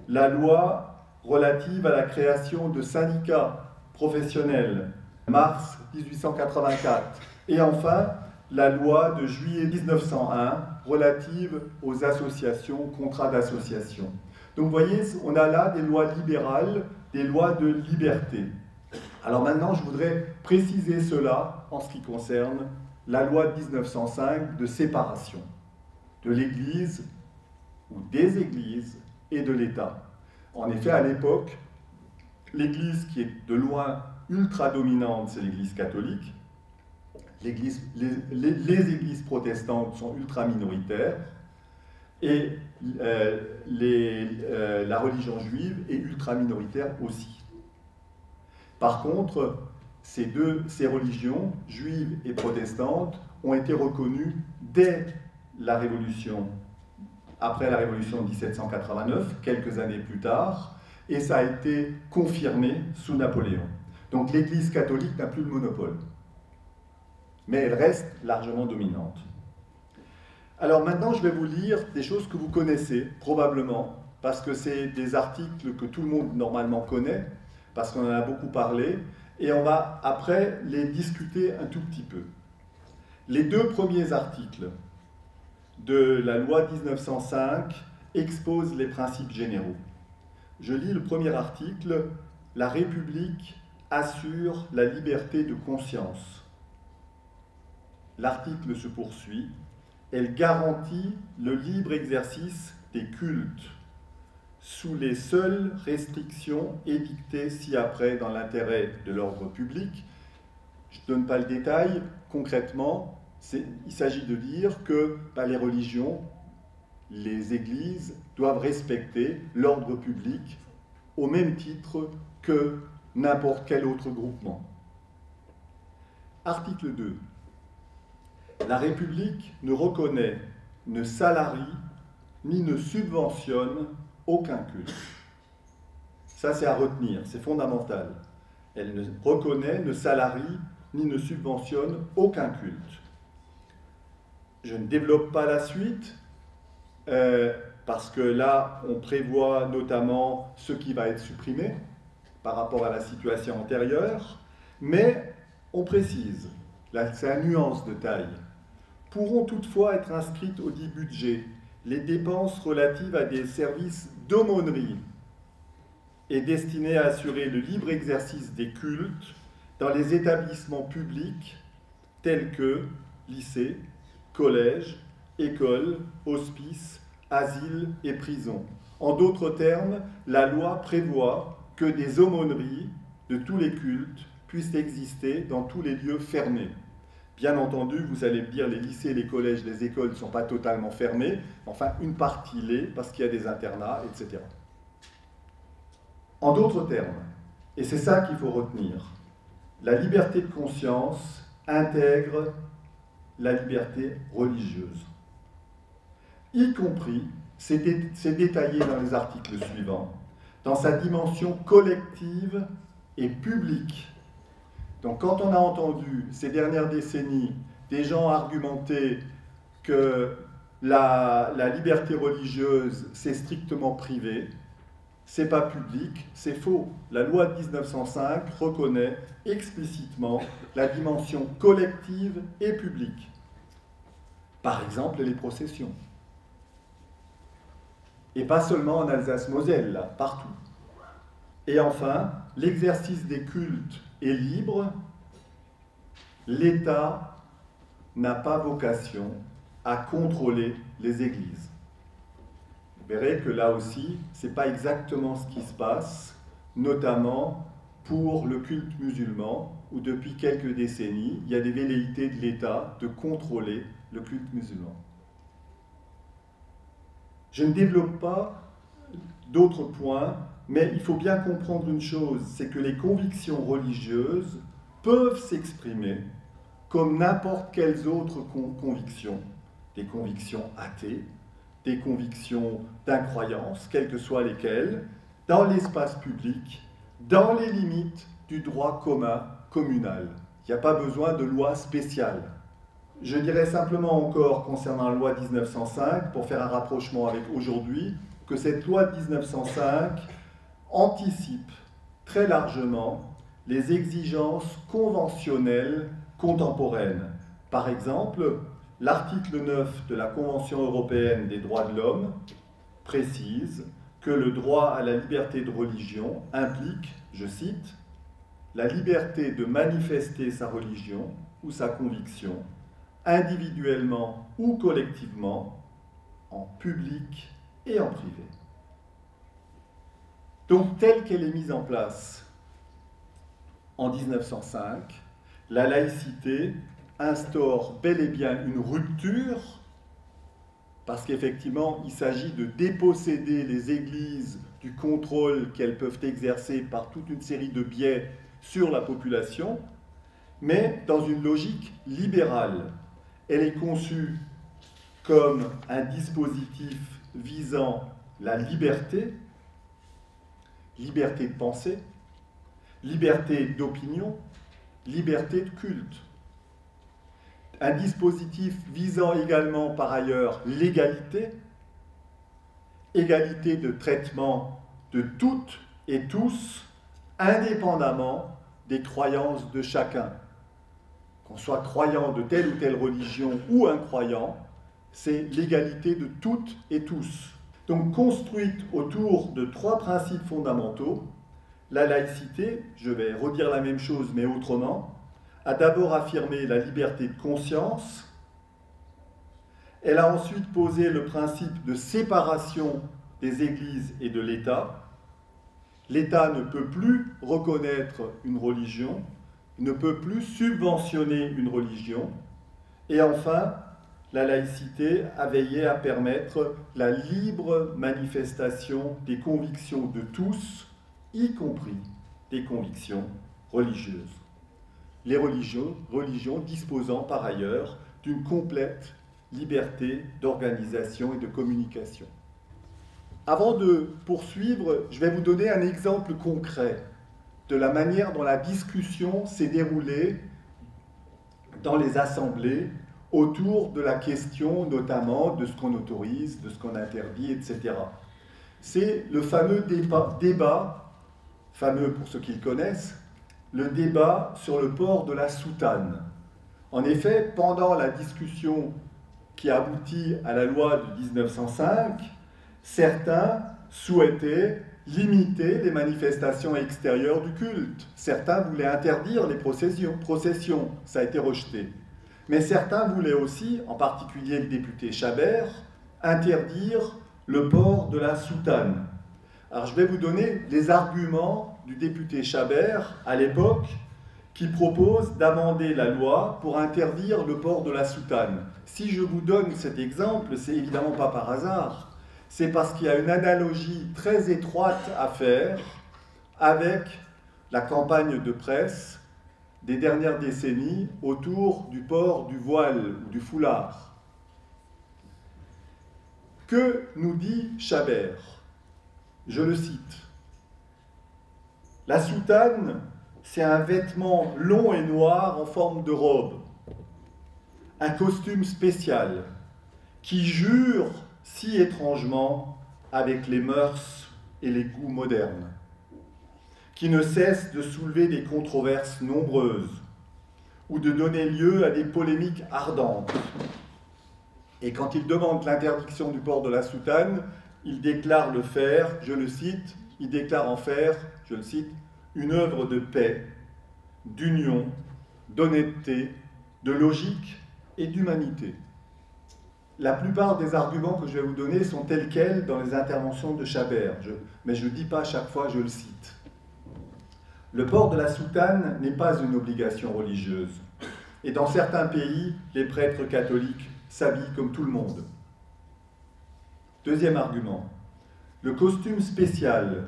la loi relative à la création de syndicats professionnels, mars 1884, et enfin la loi de juillet 1901 relative aux associations, contrats d'association. Donc vous voyez, on a là des lois libérales, des lois de liberté. Alors maintenant, je voudrais préciser cela en ce qui concerne la loi de 1905 de séparation de l'Église ou des Églises et de l'État. En effet, à l'époque, l'Église qui est de loin ultra dominante, c'est l'Église catholique. Les Églises protestantes sont ultra minoritaires et la religion juive est ultra minoritaire aussi. Par contre, ces religions, juives et protestantes, ont été reconnues dès la Révolution, après la Révolution de 1789, quelques années plus tard, et ça a été confirmé sous Napoléon. Donc l'Église catholique n'a plus de monopole, mais elle reste largement dominante. Alors maintenant, je vais vous lire des choses que vous connaissez, probablement, parce que c'est des articles que tout le monde normalement connaît, parce qu'on en a beaucoup parlé, et on va après les discuter un tout petit peu. Les deux premiers articles de la loi 1905 exposent les principes généraux. Je lis le premier article, « La République assure la liberté de conscience ». L'article se poursuit, « Elle garantit le libre exercice des cultes, sous les seules restrictions édictées ci-après dans l'intérêt de l'ordre public ». Je ne donne pas le détail, concrètement, il s'agit de dire que les religions, les églises doivent respecter l'ordre public au même titre que n'importe quel autre groupement. Article 2. La République ne reconnaît, ne salarie, ni ne subventionne aucun culte. Ça, c'est à retenir, c'est fondamental. Elle ne reconnaît, ne salarie, ni ne subventionne aucun culte. Je ne développe pas la suite, parce que là, on prévoit notamment ce qui va être supprimé par rapport à la situation antérieure, mais on précise, là c'est la nuance de taille, pourront toutefois être inscrites au dit budget les dépenses relatives à des services d'aumônerie et destinées à assurer le libre exercice des cultes dans les établissements publics tels que lycées, collèges, écoles, hospices, asiles et prisons. En d'autres termes, la loi prévoit que des aumôneries de tous les cultes puissent exister dans tous les lieux fermés. Bien entendu, vous allez me dire, les lycées, les collèges, les écoles ne sont pas totalement fermés, enfin une partie l'est parce qu'il y a des internats, etc. En d'autres termes, et c'est ça qu'il faut retenir, la liberté de conscience intègre la liberté religieuse, y compris, c'est détaillé dans les articles suivants, dans sa dimension collective et publique. Donc quand on a entendu ces dernières décennies des gens argumenter que la liberté religieuse c'est strictement privé, c'est pas public, c'est faux. La loi de 1905 reconnaît explicitement la dimension collective et publique. Par exemple, les processions. Et pas seulement en Alsace-Moselle, là, partout. Et enfin, l'exercice des cultes est libre. L'État n'a pas vocation à contrôler les églises. Vous verrez que là aussi, ce n'est pas exactement ce qui se passe, notamment pour le culte musulman, où depuis quelques décennies, il y a des velléités de l'État de contrôler le culte musulman. Je ne développe pas d'autres points, mais il faut bien comprendre une chose, c'est que les convictions religieuses peuvent s'exprimer comme n'importe quelles autres convictions, des convictions athées, des convictions d'incroyance, quelles que soient lesquelles, dans l'espace public, dans les limites du droit commun communal. Il n'y a pas besoin de loi spéciale. Je dirais simplement encore concernant la loi de 1905, pour faire un rapprochement avec aujourd'hui, que cette loi de 1905 anticipe très largement les exigences conventionnelles contemporaines. Par exemple, l'article 9 de la Convention européenne des droits de l'homme précise que le droit à la liberté de religion implique, je cite, « la liberté de manifester sa religion ou sa conviction, individuellement ou collectivement, en public et en privé. » Donc, telle qu'elle est mise en place en 1905, la laïcité instaure bel et bien une rupture, parce qu'effectivement, il s'agit de déposséder les églises du contrôle qu'elles peuvent exercer par toute une série de biais sur la population, mais dans une logique libérale. Elle est conçue comme un dispositif visant la liberté, liberté de pensée, liberté d'opinion, liberté de culte. Un dispositif visant également par ailleurs l'égalité, égalité de traitement de toutes et tous, indépendamment des croyances de chacun. Qu'on soit croyant de telle ou telle religion ou incroyant, c'est l'égalité de toutes et tous. Donc construite autour de trois principes fondamentaux, la laïcité, je vais redire la même chose mais autrement, a d'abord affirmé la liberté de conscience. Elle a ensuite posé le principe de séparation des églises et de l'État. L'État ne peut plus reconnaître une religion, ne peut plus subventionner une religion. Et enfin, la laïcité a veillé à permettre la libre manifestation des convictions de tous, y compris des convictions religieuses. Les religions disposant par ailleurs d'une complète liberté d'organisation et de communication. Avant de poursuivre, je vais vous donner un exemple concret de la manière dont la discussion s'est déroulée dans les assemblées autour de la question notamment de ce qu'on autorise, de ce qu'on interdit, etc. C'est le fameux débat, fameux pour ceux qui le connaissent, le débat sur le port de la soutane. En effet, pendant la discussion qui aboutit à la loi de 1905, certains souhaitaient limiter les manifestations extérieures du culte. Certains voulaient interdire les processions, ça a été rejeté. Mais certains voulaient aussi, en particulier le député Chabert, interdire le port de la soutane. Alors je vais vous donner les arguments du député Chabert à l'époque qui propose d'amender la loi pour interdire le port de la soutane. Si je vous donne cet exemple, c'est évidemment pas par hasard. C'est parce qu'il y a une analogie très étroite à faire avec la campagne de presse des dernières décennies autour du port du voile ou du foulard. Que nous dit Chabert? Je le cite. « La soutane, c'est un vêtement long et noir en forme de robe, un costume spécial qui jure si étrangement avec les mœurs et les goûts modernes, qui ne cesse de soulever des controverses nombreuses ou de donner lieu à des polémiques ardentes. Et quand il demande l'interdiction du port de la soutane, il déclare le faire, je le cite, il déclare en faire, je le cite, une œuvre de paix, d'union, d'honnêteté, de logique et d'humanité. La plupart des arguments que je vais vous donner sont tels quels dans les interventions de Chabert, mais je ne dis pas à chaque fois, je le cite. Le port de la soutane n'est pas une obligation religieuse. Et dans certains pays, les prêtres catholiques s'habillent comme tout le monde. Deuxième argument, le costume spécial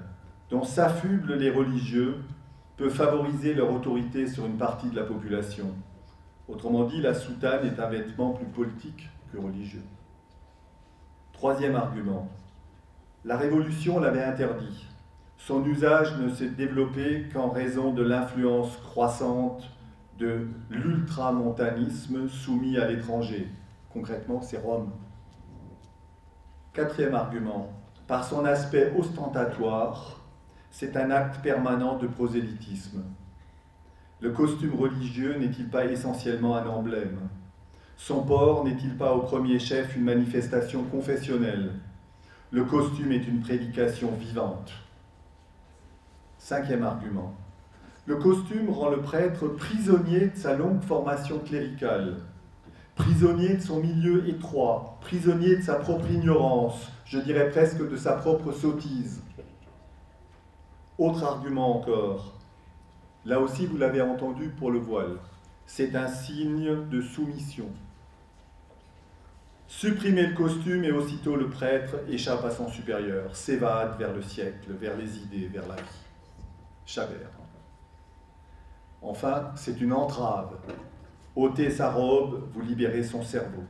dont s'affublent les religieux peut favoriser leur autorité sur une partie de la population. Autrement dit, la soutane est un vêtement plus politique que religieux. Troisième argument, la Révolution l'avait interdit. Son usage ne s'est développé qu'en raison de l'influence croissante de l'ultramontanisme soumis à l'étranger. Concrètement, c'est Rome. Quatrième argument, par son aspect ostentatoire, c'est un acte permanent de prosélytisme. Le costume religieux n'est-il pas essentiellement un emblème? Son port n'est-il pas au premier chef une manifestation confessionnelle? Le costume est une prédication vivante. Cinquième argument. Le costume rend le prêtre prisonnier de sa longue formation cléricale, prisonnier de son milieu étroit, prisonnier de sa propre ignorance, je dirais presque de sa propre sottise. Autre argument encore, là aussi vous l'avez entendu pour le voile, c'est un signe de soumission. Supprimer le costume et aussitôt le prêtre échappe à son supérieur, s'évade vers le siècle, vers les idées, vers la vie. Chabert. Enfin, c'est une entrave. Ôtez sa robe, vous libérez son cerveau.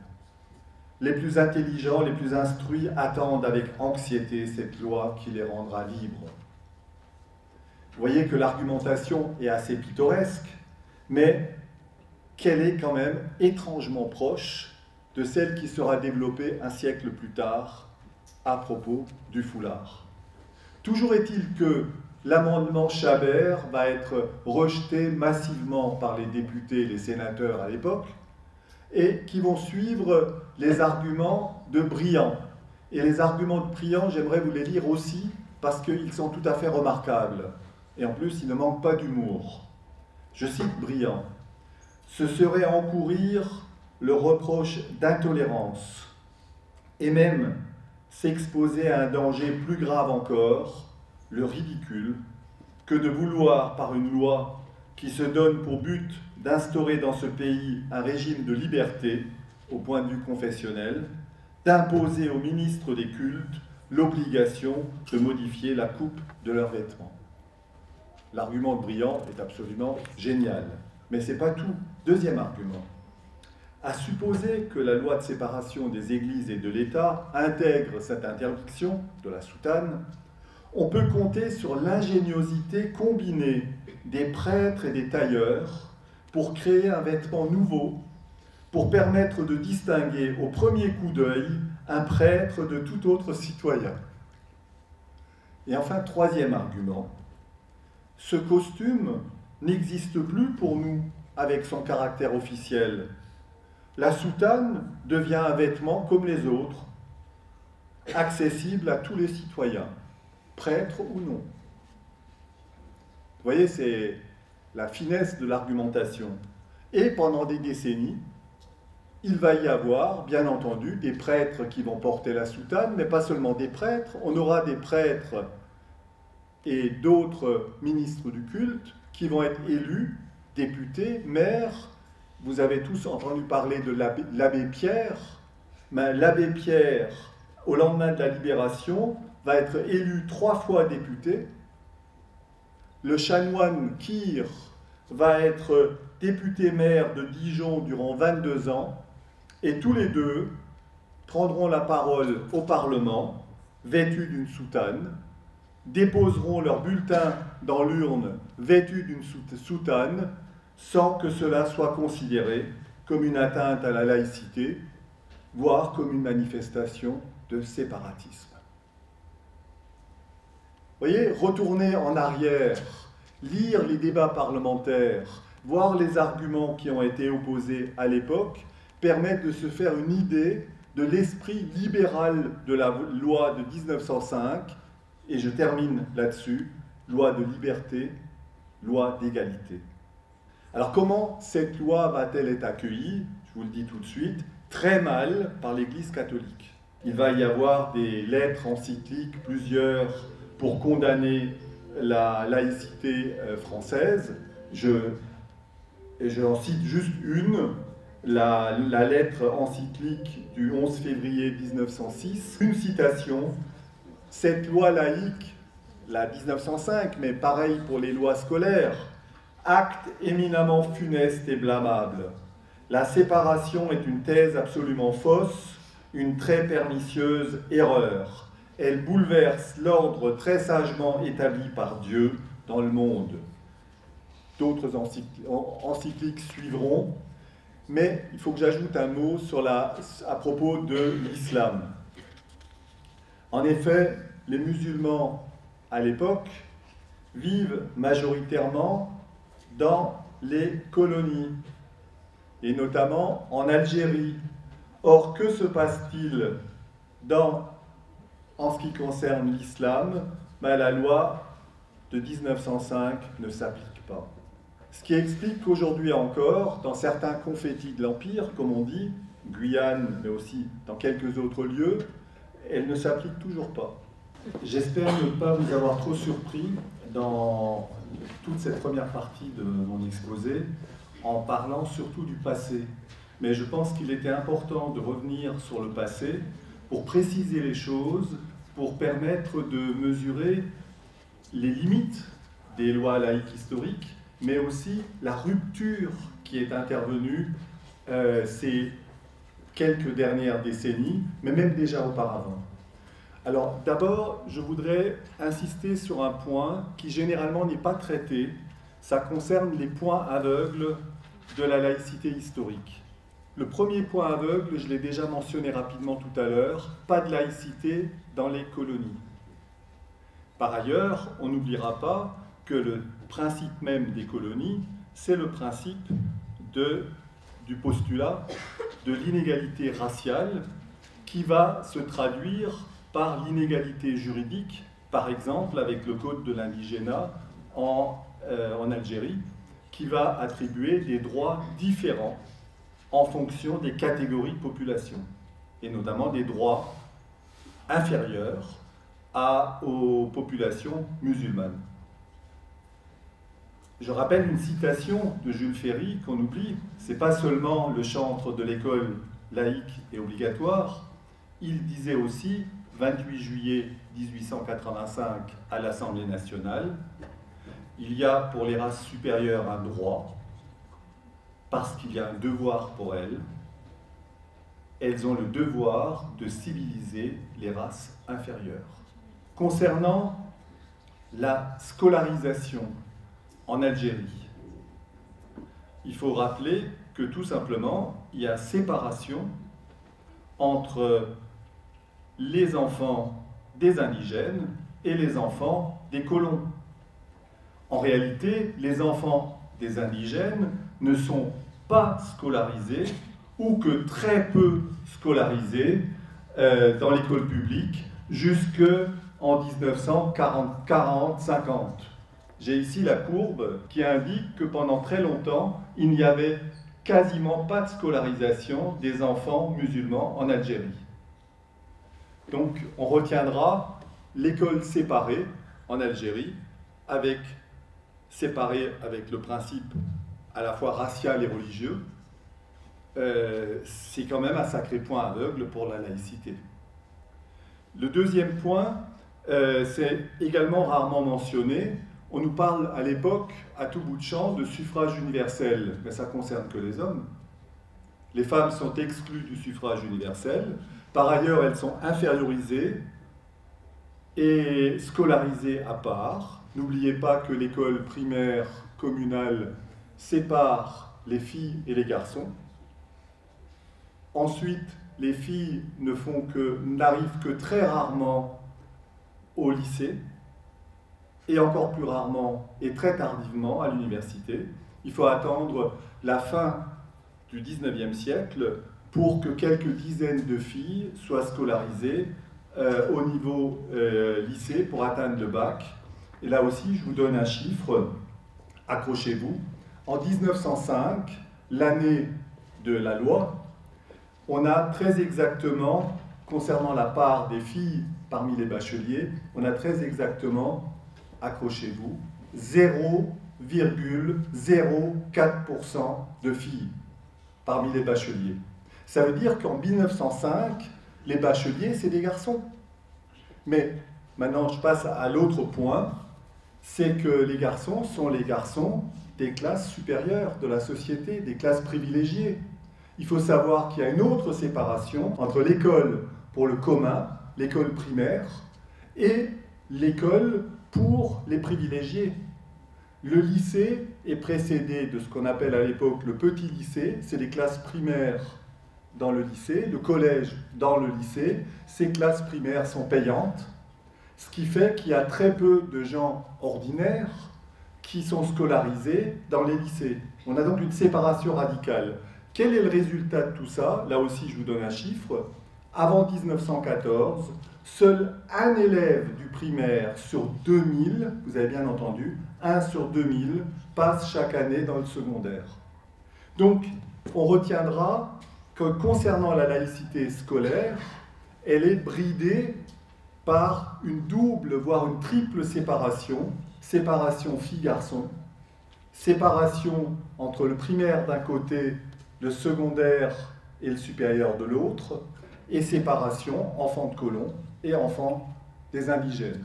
Les plus intelligents, les plus instruits attendent avec anxiété cette loi qui les rendra libres. Vous voyez que l'argumentation est assez pittoresque, mais qu'elle est quand même étrangement proche de celle qui sera développée un siècle plus tard à propos du foulard. Toujours est-il que l'amendement Chabert va être rejeté massivement par les députés et les sénateurs à l'époque, et qui vont suivre les arguments de Briand. Et les arguments de Briand, j'aimerais vous les lire aussi, parce qu'ils sont tout à fait remarquables. Et en plus, ils ne manquent pas d'humour. Je cite Briand. « Ce serait encourir le reproche d'intolérance, et même s'exposer à un danger plus grave encore, le ridicule, que de vouloir, par une loi qui se donne pour but d'instaurer dans ce pays un régime de liberté, au point de vue confessionnel, d'imposer aux ministres des cultes l'obligation de modifier la coupe de leurs vêtements. » L'argument de Briand est absolument génial. Mais ce n'est pas tout. Deuxième argument. À supposer que la loi de séparation des églises et de l'État intègre cette interdiction de la soutane, on peut compter sur l'ingéniosité combinée des prêtres et des tailleurs pour créer un vêtement nouveau, pour permettre de distinguer au premier coup d'œil un prêtre de tout autre citoyen. Et enfin, troisième argument, ce costume n'existe plus pour nous avec son caractère officiel. La soutane devient un vêtement comme les autres, accessible à tous les citoyens, prêtres ou non. Vous voyez, c'est la finesse de l'argumentation. Et pendant des décennies, il va y avoir, bien entendu, des prêtres qui vont porter la soutane, mais pas seulement des prêtres. On aura des prêtres et d'autres ministres du culte qui vont être élus, députés, maires. Vous avez tous entendu parler de l'abbé Pierre. Mais l'abbé Pierre, au lendemain de la Libération, va être élu 3 fois député. Le chanoine Kir va être député-maire de Dijon durant 22 ans, et tous les deux prendront la parole au Parlement, vêtus d'une soutane, déposeront leur bulletin dans l'urne vêtus d'une soutane, sans que cela soit considéré comme une atteinte à la laïcité, voire comme une manifestation de séparatisme. Vous voyez, retourner en arrière, lire les débats parlementaires, voir les arguments qui ont été opposés à l'époque, permettent de se faire une idée de l'esprit libéral de la loi de 1905, et je termine là-dessus, loi de liberté, loi d'égalité. Alors comment cette loi va-t-elle être accueillie? Je vous le dis tout de suite, très mal par l'Église catholique. Il va y avoir des lettres encycliques, plusieurs, pour condamner la laïcité française. J'en cite juste une, la lettre encyclique du 11 février 1906. Une citation, « Cette loi laïque, la 1905, mais pareil pour les lois scolaires, acte éminemment funeste et blâmable. La séparation est une thèse absolument fausse, une très pernicieuse erreur. Elle bouleverse l'ordre très sagement établi par Dieu dans le monde. » D'autres encycliques suivront, mais il faut que j'ajoute un mot à propos de l'islam. En effet, les musulmans à l'époque vivent majoritairement dans les colonies, et notamment en Algérie. Or, que se passe-t-il en ce qui concerne l'islam? La loi de 1905 ne s'applique pas. Ce qui explique qu'aujourd'hui encore, dans certains confettis de l'Empire, comme on dit, Guyane, mais aussi dans quelques autres lieux, elle ne s'applique toujours pas. J'espère ne pas vous avoir trop surpris dans toute cette première partie de mon exposé, en parlant surtout du passé. Mais je pense qu'il était important de revenir sur le passé pour préciser les choses, pour permettre de mesurer les limites des lois laïques historiques, mais aussi la rupture qui est intervenue ces quelques dernières décennies, mais même déjà auparavant. Alors d'abord, je voudrais insister sur un point qui généralement n'est pas traité. Ça concerne les points aveugles de la laïcité historique. Le premier point aveugle, je l'ai déjà mentionné rapidement tout à l'heure, pas de laïcité dans les colonies. Par ailleurs, on n'oubliera pas que le principe même des colonies, c'est le principe du postulat de l'inégalité raciale qui va se traduire par l'inégalité juridique, par exemple avec le code de l'indigénat en Algérie, qui va attribuer des droits différents en fonction des catégories de population, et notamment des droits inférieurs aux populations musulmanes. Je rappelle une citation de Jules Ferry qu'on oublie, c'est pas seulement le chantre de l'école laïque et obligatoire, il disait aussi, 28 juillet 1885 à l'Assemblée nationale, il y a pour les races supérieures un droit, parce qu'il y a un devoir pour elles. Elles ont le devoir de civiliser les races inférieures. Concernant la scolarisation en Algérie, il faut rappeler que tout simplement, il y a séparation entre les enfants des indigènes et les enfants des colons. En réalité, les enfants des indigènes ne sont pas scolarisés ou que très peu scolarisés dans l'école publique jusqu'en 1940-50. J'ai ici la courbe qui indique que pendant très longtemps, il n'y avait quasiment pas de scolarisation des enfants musulmans en Algérie. Donc on retiendra l'école séparée en Algérie, séparée avec le principe à la fois racial et religieux. C'est quand même un sacré point aveugle pour la laïcité. Le deuxième point, c'est également rarement mentionné. On nous parle à l'époque, à tout bout de champ, de suffrage universel, mais ça ne concerne que les hommes. Les femmes sont exclues du suffrage universel. Par ailleurs, elles sont infériorisées et scolarisées à part. N'oubliez pas que l'école primaire communale sépare les filles et les garçons. Ensuite, les filles n'arrivent que très rarement au lycée, et encore plus rarement et très tardivement à l'université. Il faut attendre la fin du XIXe siècle pour que quelques dizaines de filles soient scolarisées au niveau lycée pour atteindre le bac. Et là aussi, je vous donne un chiffre, accrochez-vous. En 1905, l'année de la loi, on a très exactement, concernant la part des filles parmi les bacheliers, on a très exactement, accrochez-vous, 0,04% de filles parmi les bacheliers. Ça veut dire qu'en 1905, les bacheliers, c'est des garçons. Mais maintenant, je passe à l'autre point, c'est que les garçons sont les garçons des classes supérieures de la société, des classes privilégiées. Il faut savoir qu'il y a une autre séparation entre l'école pour le commun, l'école primaire, et l'école pour les privilégiés. Le lycée est précédé de ce qu'on appelle à l'époque le petit lycée, c'est les classes primaires dans le lycée, le collège dans le lycée. Ces classes primaires sont payantes, ce qui fait qu'il y a très peu de gens ordinaires qui sont scolarisés dans les lycées. On a donc une séparation radicale. Quel est le résultat de tout ça? Là aussi, je vous donne un chiffre. Avant 1914, seul un élève du primaire sur 2000, vous avez bien entendu, 1 sur 2000, passe chaque année dans le secondaire. Donc, on retiendra que concernant la laïcité scolaire, elle est bridée par une double, voire une triple séparation, séparation filles-garçons, séparation entre le primaire d'un côté, le secondaire et le supérieur de l'autre, et séparation enfants de colons et enfants des indigènes.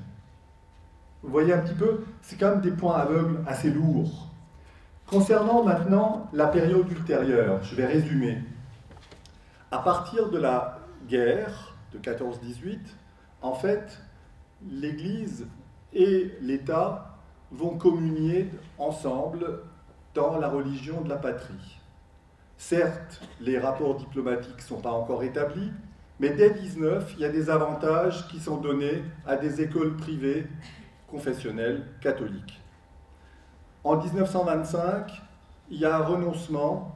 Vous voyez un petit peu, c'est quand même des points aveugles assez lourds. Concernant maintenant la période ultérieure, je vais résumer. À partir de la guerre de 14-18, en fait, l'Église et l'État vont communier ensemble dans la religion de la patrie. Certes, les rapports diplomatiques ne sont pas encore établis, mais dès 19, il y a des avantages qui sont donnés à des écoles privées confessionnelles catholiques. En 1925, il y a un renoncement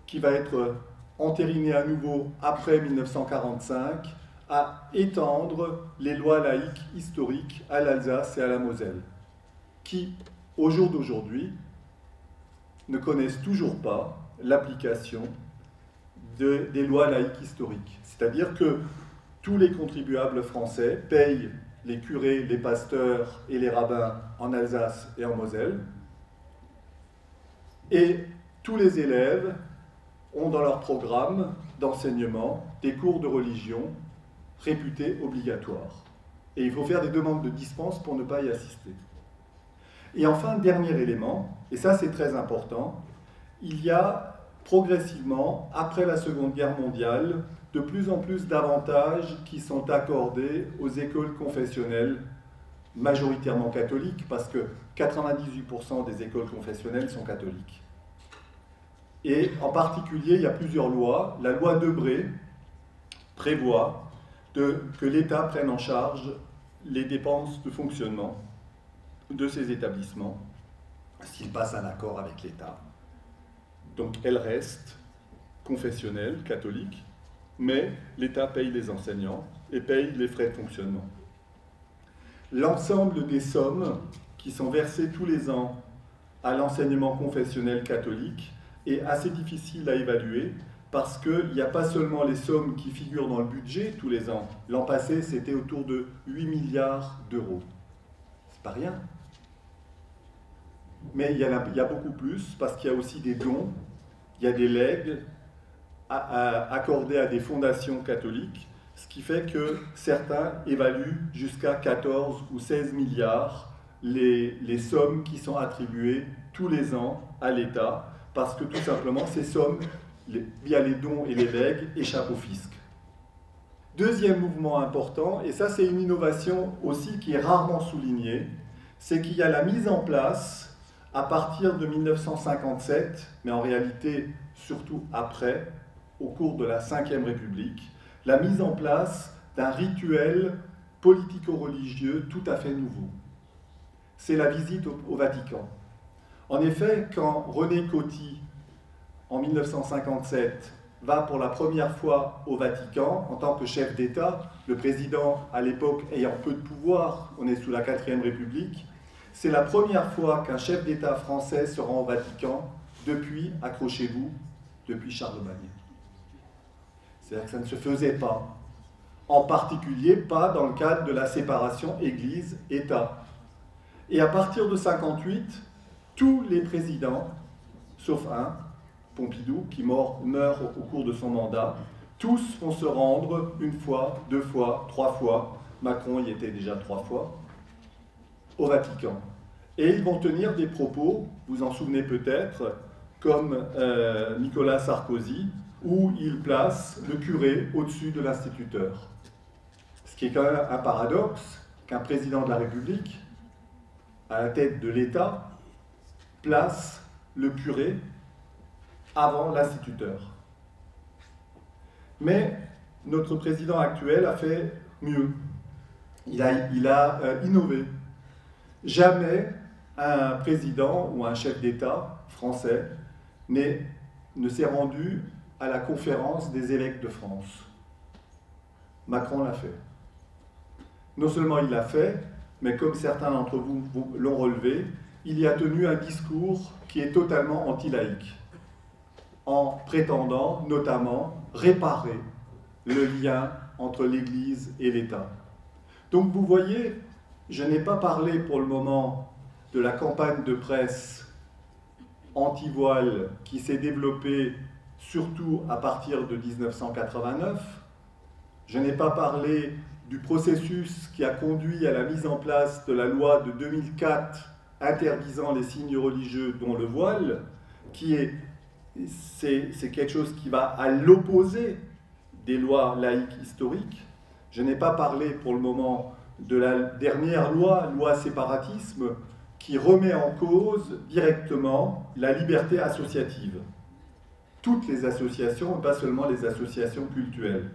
qui va être entériné à nouveau après 1945 à étendre les lois laïques historiques à l'Alsace et à la Moselle, qui, au jour d'aujourd'hui, ne connaissent toujours pas l'application des lois laïques historiques. C'est-à-dire que tous les contribuables français payent les curés, les pasteurs et les rabbins en Alsace et en Moselle, et tous les élèves ont dans leur programme d'enseignement des cours de religion réputés obligatoires. Et il faut faire des demandes de dispense pour ne pas y assister. Et enfin, dernier élément, et ça c'est très important, il y a progressivement, après la Seconde Guerre mondiale, de plus en plus d'avantages qui sont accordés aux écoles confessionnelles majoritairement catholiques, parce que 98% des écoles confessionnelles sont catholiques. Et en particulier, il y a plusieurs lois. La loi Debré prévoit que l'État prenne en charge les dépenses de fonctionnement de ces établissements, s'il passe un accord avec l'État. Donc elles restent confessionnelles, catholiques, mais l'État paye les enseignants et paye les frais de fonctionnement. L'ensemble des sommes qui sont versées tous les ans à l'enseignement confessionnel catholique est assez difficile à évaluer parce qu'il n'y a pas seulement les sommes qui figurent dans le budget tous les ans. L'an passé, c'était autour de 8 milliards d'euros. C'est pas rien. Mais il y a beaucoup plus parce qu'il y a aussi des dons, il y a des legs accordés à des fondations catholiques, ce qui fait que certains évaluent jusqu'à 14 ou 16 milliards les sommes qui sont attribuées tous les ans à l'État, parce que tout simplement ces sommes, via les dons et les legs, échappent au fisc. Deuxième mouvement important, et ça c'est une innovation aussi qui est rarement soulignée, c'est qu'il y a la mise en place, à partir de 1957, mais en réalité surtout après, au cours de la Ve République, la mise en place d'un rituel politico-religieux tout à fait nouveau. C'est la visite au Vatican. En effet, quand René Coty, en 1957, va pour la première fois au Vatican en tant que chef d'État, le président à l'époque ayant peu de pouvoir, on est sous la 4e République. C'est la première fois qu'un chef d'État français se rend au Vatican depuis, accrochez-vous, depuis Charlemagne. C'est-à-dire que ça ne se faisait pas, en particulier pas dans le cadre de la séparation Église-État. Et à partir de 1958, tous les présidents, sauf un, Pompidou, qui meurt au cours de son mandat, tous vont se rendre une fois, 2 fois, 3 fois, Macron y était déjà 3 fois, au Vatican. Et ils vont tenir des propos, vous en souvenez peut-être, comme Nicolas Sarkozy, où il place le curé au-dessus de l'instituteur. Ce qui est quand même un paradoxe qu'un président de la République, à la tête de l'État, place le curé avant l'instituteur. Mais notre président actuel a fait mieux. Il a innové. Jamais un président ou un chef d'État français ne s'est rendu à la conférence des évêques de France. Macron l'a fait. Non seulement il l'a fait, mais comme certains d'entre vous l'ont relevé, il y a tenu un discours qui est totalement anti-laïque, en prétendant notamment réparer le lien entre l'Église et l'État. Donc vous voyez, je n'ai pas parlé pour le moment de la campagne de presse anti-voile qui s'est développée surtout à partir de 1989. Je n'ai pas parlé du processus qui a conduit à la mise en place de la loi de 2004 interdisant les signes religieux dont le voile, c'est quelque chose qui va à l'opposé des lois laïques historiques. Je n'ai pas parlé pour le moment de la dernière loi séparatisme, qui remet en cause directement la liberté associative. Toutes les associations, pas seulement les associations cultuelles.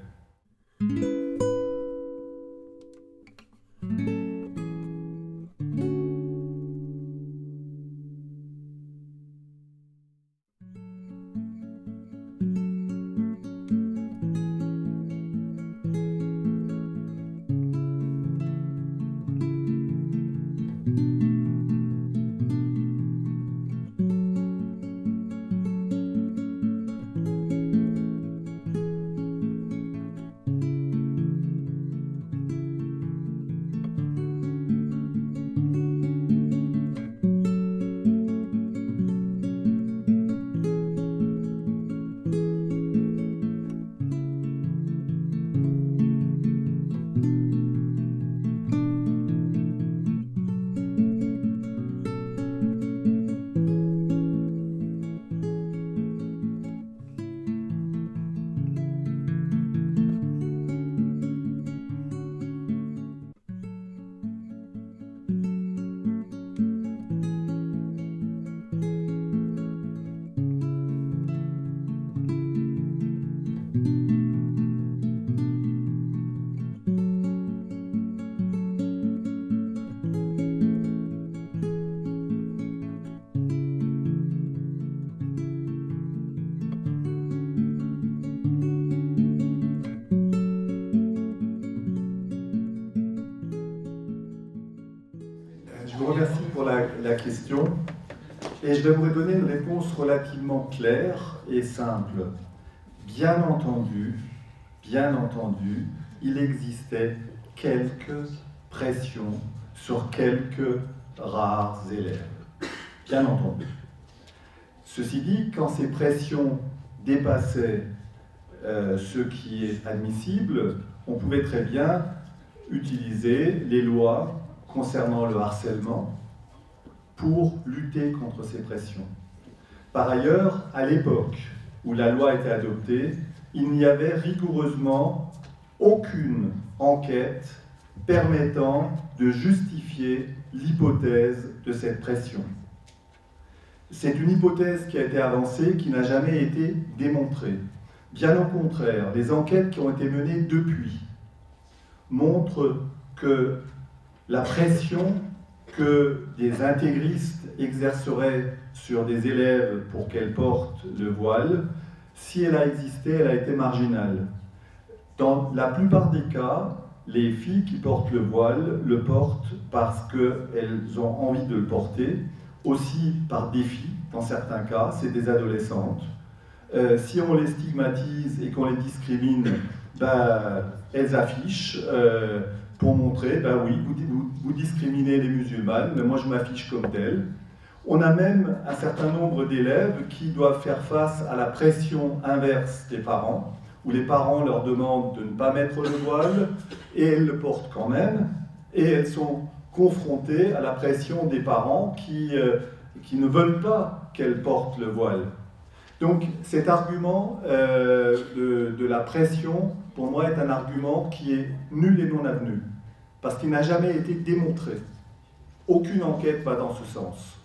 Je vous remercie pour la question et je vais vous donner une réponse relativement claire et simple. Bien entendu, il existait quelques pressions sur quelques rares élèves. Bien entendu. Ceci dit, quand ces pressions dépassaient ce qui est admissible, on pouvait très bien utiliser les lois concernant le harcèlement pour lutter contre ces pressions. Par ailleurs, à l'époque où la loi a été adoptée, il n'y avait rigoureusement aucune enquête permettant de justifier l'hypothèse de cette pression. C'est une hypothèse qui a été avancée, qui n'a jamais été démontrée. Bien au contraire, les enquêtes qui ont été menées depuis montrent que la pression que des intégristes exerceraient sur des élèves pour qu'elles portent le voile si elle a existé, elle a été marginale. Dans la plupart des cas, les filles qui portent le voile le portent parce qu'elles ont envie de le porter, aussi par défi, dans certains cas, c'est des adolescentes. Si on les stigmatise et qu'on les discrimine, ben, elles affichent pour montrer, ben oui, vous discriminez les musulmanes, mais moi je m'affiche comme telle. On a même un certain nombre d'élèves qui doivent faire face à la pression inverse des parents, où les parents leur demandent de ne pas mettre le voile, et elles le portent quand même, et elles sont confrontées à la pression des parents qui ne veulent pas qu'elles portent le voile. Donc cet argument de la pression, pour moi, est un argument qui est nul et non avenu, parce qu'il n'a jamais été démontré. Aucune enquête va dans ce sens.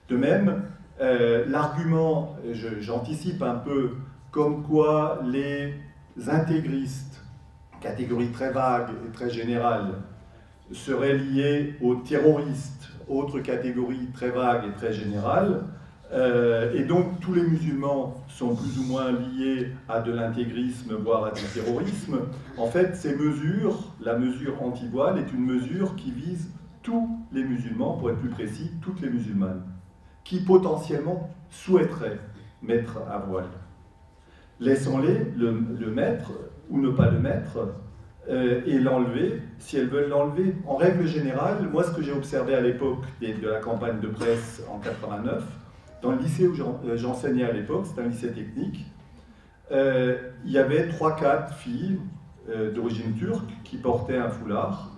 De même, l'argument, j'anticipe un peu, comme quoi les intégristes, catégorie très vague et très générale, seraient liés aux terroristes, autre catégorie très vague et très générale, et donc tous les musulmans sont plus ou moins liés à de l'intégrisme, voire à du terrorisme. En fait, ces mesures, la mesure anti-voile est une mesure qui vise tous les musulmans, pour être plus précis, toutes les musulmanes, qui potentiellement souhaiteraient mettre à voile. Laissons-les le mettre ou ne pas le mettre et l'enlever si elles veulent l'enlever. En règle générale, moi ce que j'ai observé à l'époque de la campagne de presse en 89, dans le lycée où j'enseignais à l'époque, c'était un lycée technique, il y avait 3-4 filles d'origine turque qui portaient un foulard.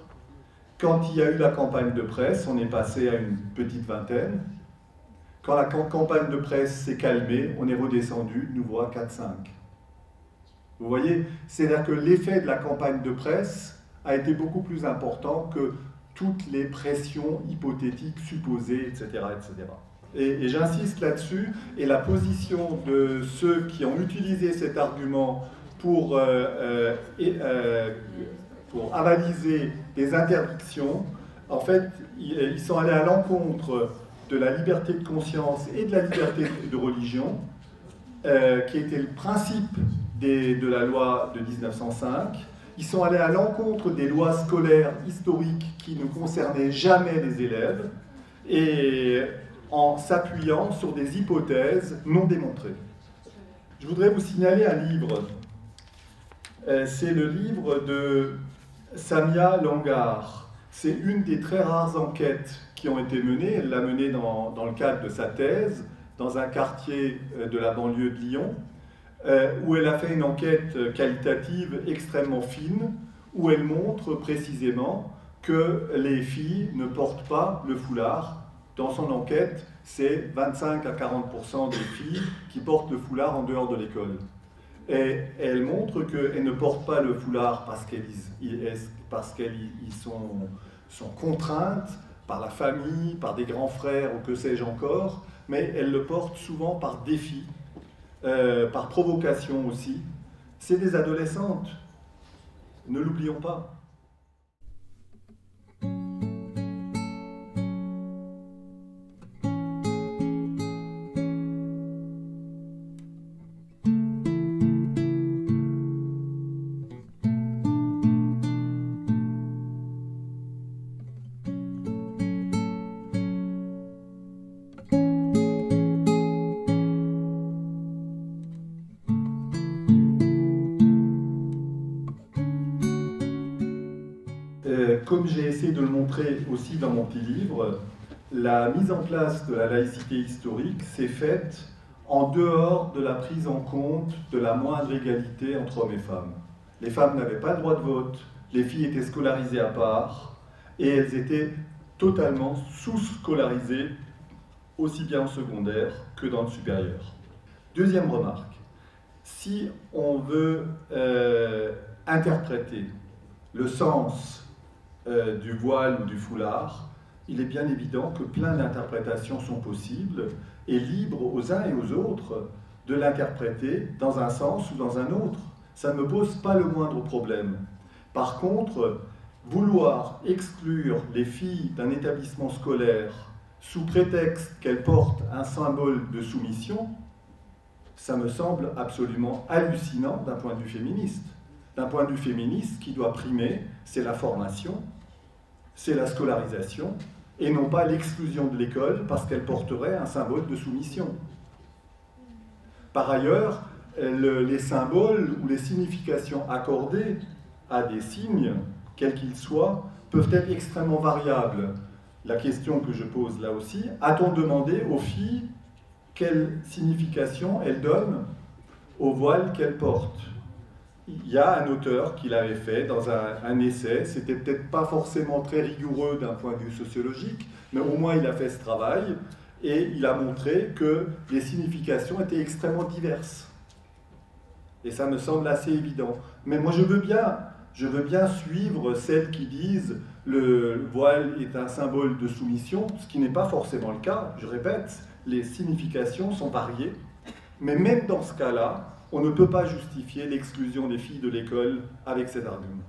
Quand il y a eu la campagne de presse, on est passé à une petite vingtaine. Quand la campagne de presse s'est calmée, on est redescendu de nouveau à 4-5. Vous voyez, c'est-à-dire que l'effet de la campagne de presse a été beaucoup plus important que toutes les pressions hypothétiques, supposées, etc. etc. Et j'insiste là-dessus, et la position de ceux qui ont utilisé cet argument pour avaliser des interdictions, en fait, ils sont allés à l'encontre de la liberté de conscience et de la liberté de religion, qui était le principe de la loi de 1905. Ils sont allés à l'encontre des lois scolaires historiques qui ne concernaient jamais les élèves, et en s'appuyant sur des hypothèses non démontrées. Je voudrais vous signaler un livre. C'est le livre de Samia Langar. C'est une des très rares enquêtes qui ont été menées. Elle l'a menée dans le cadre de sa thèse, dans un quartier de la banlieue de Lyon, où elle a fait une enquête qualitative extrêmement fine, où elle montre précisément que les filles ne portent pas le foulard. Dans son enquête, c'est 25 à 40% des filles qui portent le foulard en dehors de l'école. Et elle montre qu'elles ne portent pas le foulard parce qu'elles sont contraintes par la famille, par des grands frères ou que sais-je encore, mais elles le portent souvent par défi, par provocation aussi. C'est des adolescentes, ne l'oublions pas. Comme j'ai essayé de le montrer aussi dans mon petit livre, la mise en place de la laïcité historique s'est faite en dehors de la prise en compte de la moindre égalité entre hommes et femmes. Les femmes n'avaient pas le droit de vote, les filles étaient scolarisées à part, et elles étaient totalement sous-scolarisées, aussi bien en secondaire que dans le supérieur. Deuxième remarque, si on veut interpréter le sens du voile ou du foulard, il est bien évident que plein d'interprétations sont possibles et libres aux uns et aux autres de l'interpréter dans un sens ou dans un autre. Ça ne me pose pas le moindre problème. Par contre, vouloir exclure les filles d'un établissement scolaire sous prétexte qu'elles portent un symbole de soumission, ça me semble absolument hallucinant d'un point de vue féministe. D'un point de vue féministe, ce qui doit primer, c'est la formation, c'est la scolarisation, et non pas l'exclusion de l'école parce qu'elle porterait un symbole de soumission. Par ailleurs, les symboles ou les significations accordées à des signes, quels qu'ils soient, peuvent être extrêmement variables. La question que je pose là aussi, a-t-on demandé aux filles quelle signification elles donnent au voile qu'elles portent? Il y a un auteur qui l'avait fait dans un essai, c'était peut-être pas forcément très rigoureux d'un point de vue sociologique, mais au moins il a fait ce travail et il a montré que les significations étaient extrêmement diverses. Et ça me semble assez évident. Mais moi je veux bien suivre celles qui disent le voile est un symbole de soumission, ce qui n'est pas forcément le cas. Je répète, les significations sont variées, mais même dans ce cas-là, on ne peut pas justifier l'exclusion des filles de l'école avec cet argument.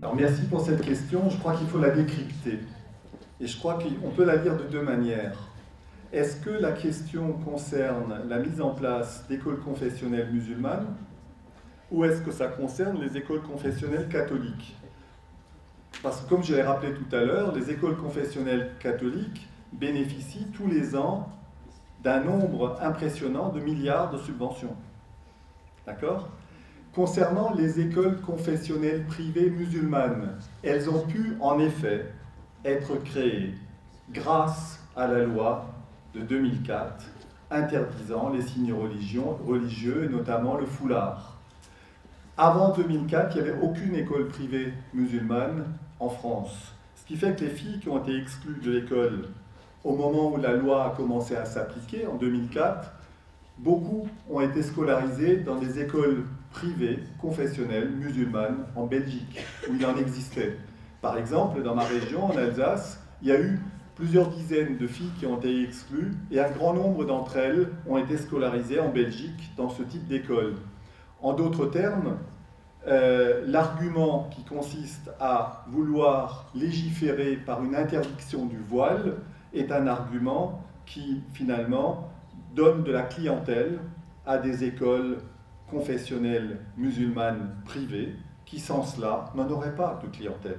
Alors merci pour cette question, je crois qu'il faut la décrypter. Et je crois qu'on peut la lire de deux manières. Est-ce que la question concerne la mise en place d'écoles confessionnelles musulmanes ou est-ce que ça concerne les écoles confessionnelles catholiques? Parce que comme je l'ai rappelé tout à l'heure, les écoles confessionnelles catholiques bénéficient tous les ans d'un nombre impressionnant de milliards de subventions. D'accord ? Concernant les écoles confessionnelles privées musulmanes, elles ont pu en effet être créées grâce à la loi de 2004 interdisant les signes religieux et notamment le foulard. Avant 2004, il n'y avait aucune école privée musulmane en France. Ce qui fait que les filles qui ont été exclues de l'école au moment où la loi a commencé à s'appliquer, en 2004, beaucoup ont été scolarisées dans des écoles privées, confessionnelles, musulmanes, en Belgique, où il en existait. Par exemple, dans ma région, en Alsace, il y a eu plusieurs dizaines de filles qui ont été exclues, et un grand nombre d'entre elles ont été scolarisées en Belgique dans ce type d'école. En d'autres termes, l'argument qui consiste à vouloir légiférer par une interdiction du voile est un argument qui, finalement, donne de la clientèle à des écoles confessionnelles musulmanes privées qui, sans cela, n'en auraient pas de clientèle.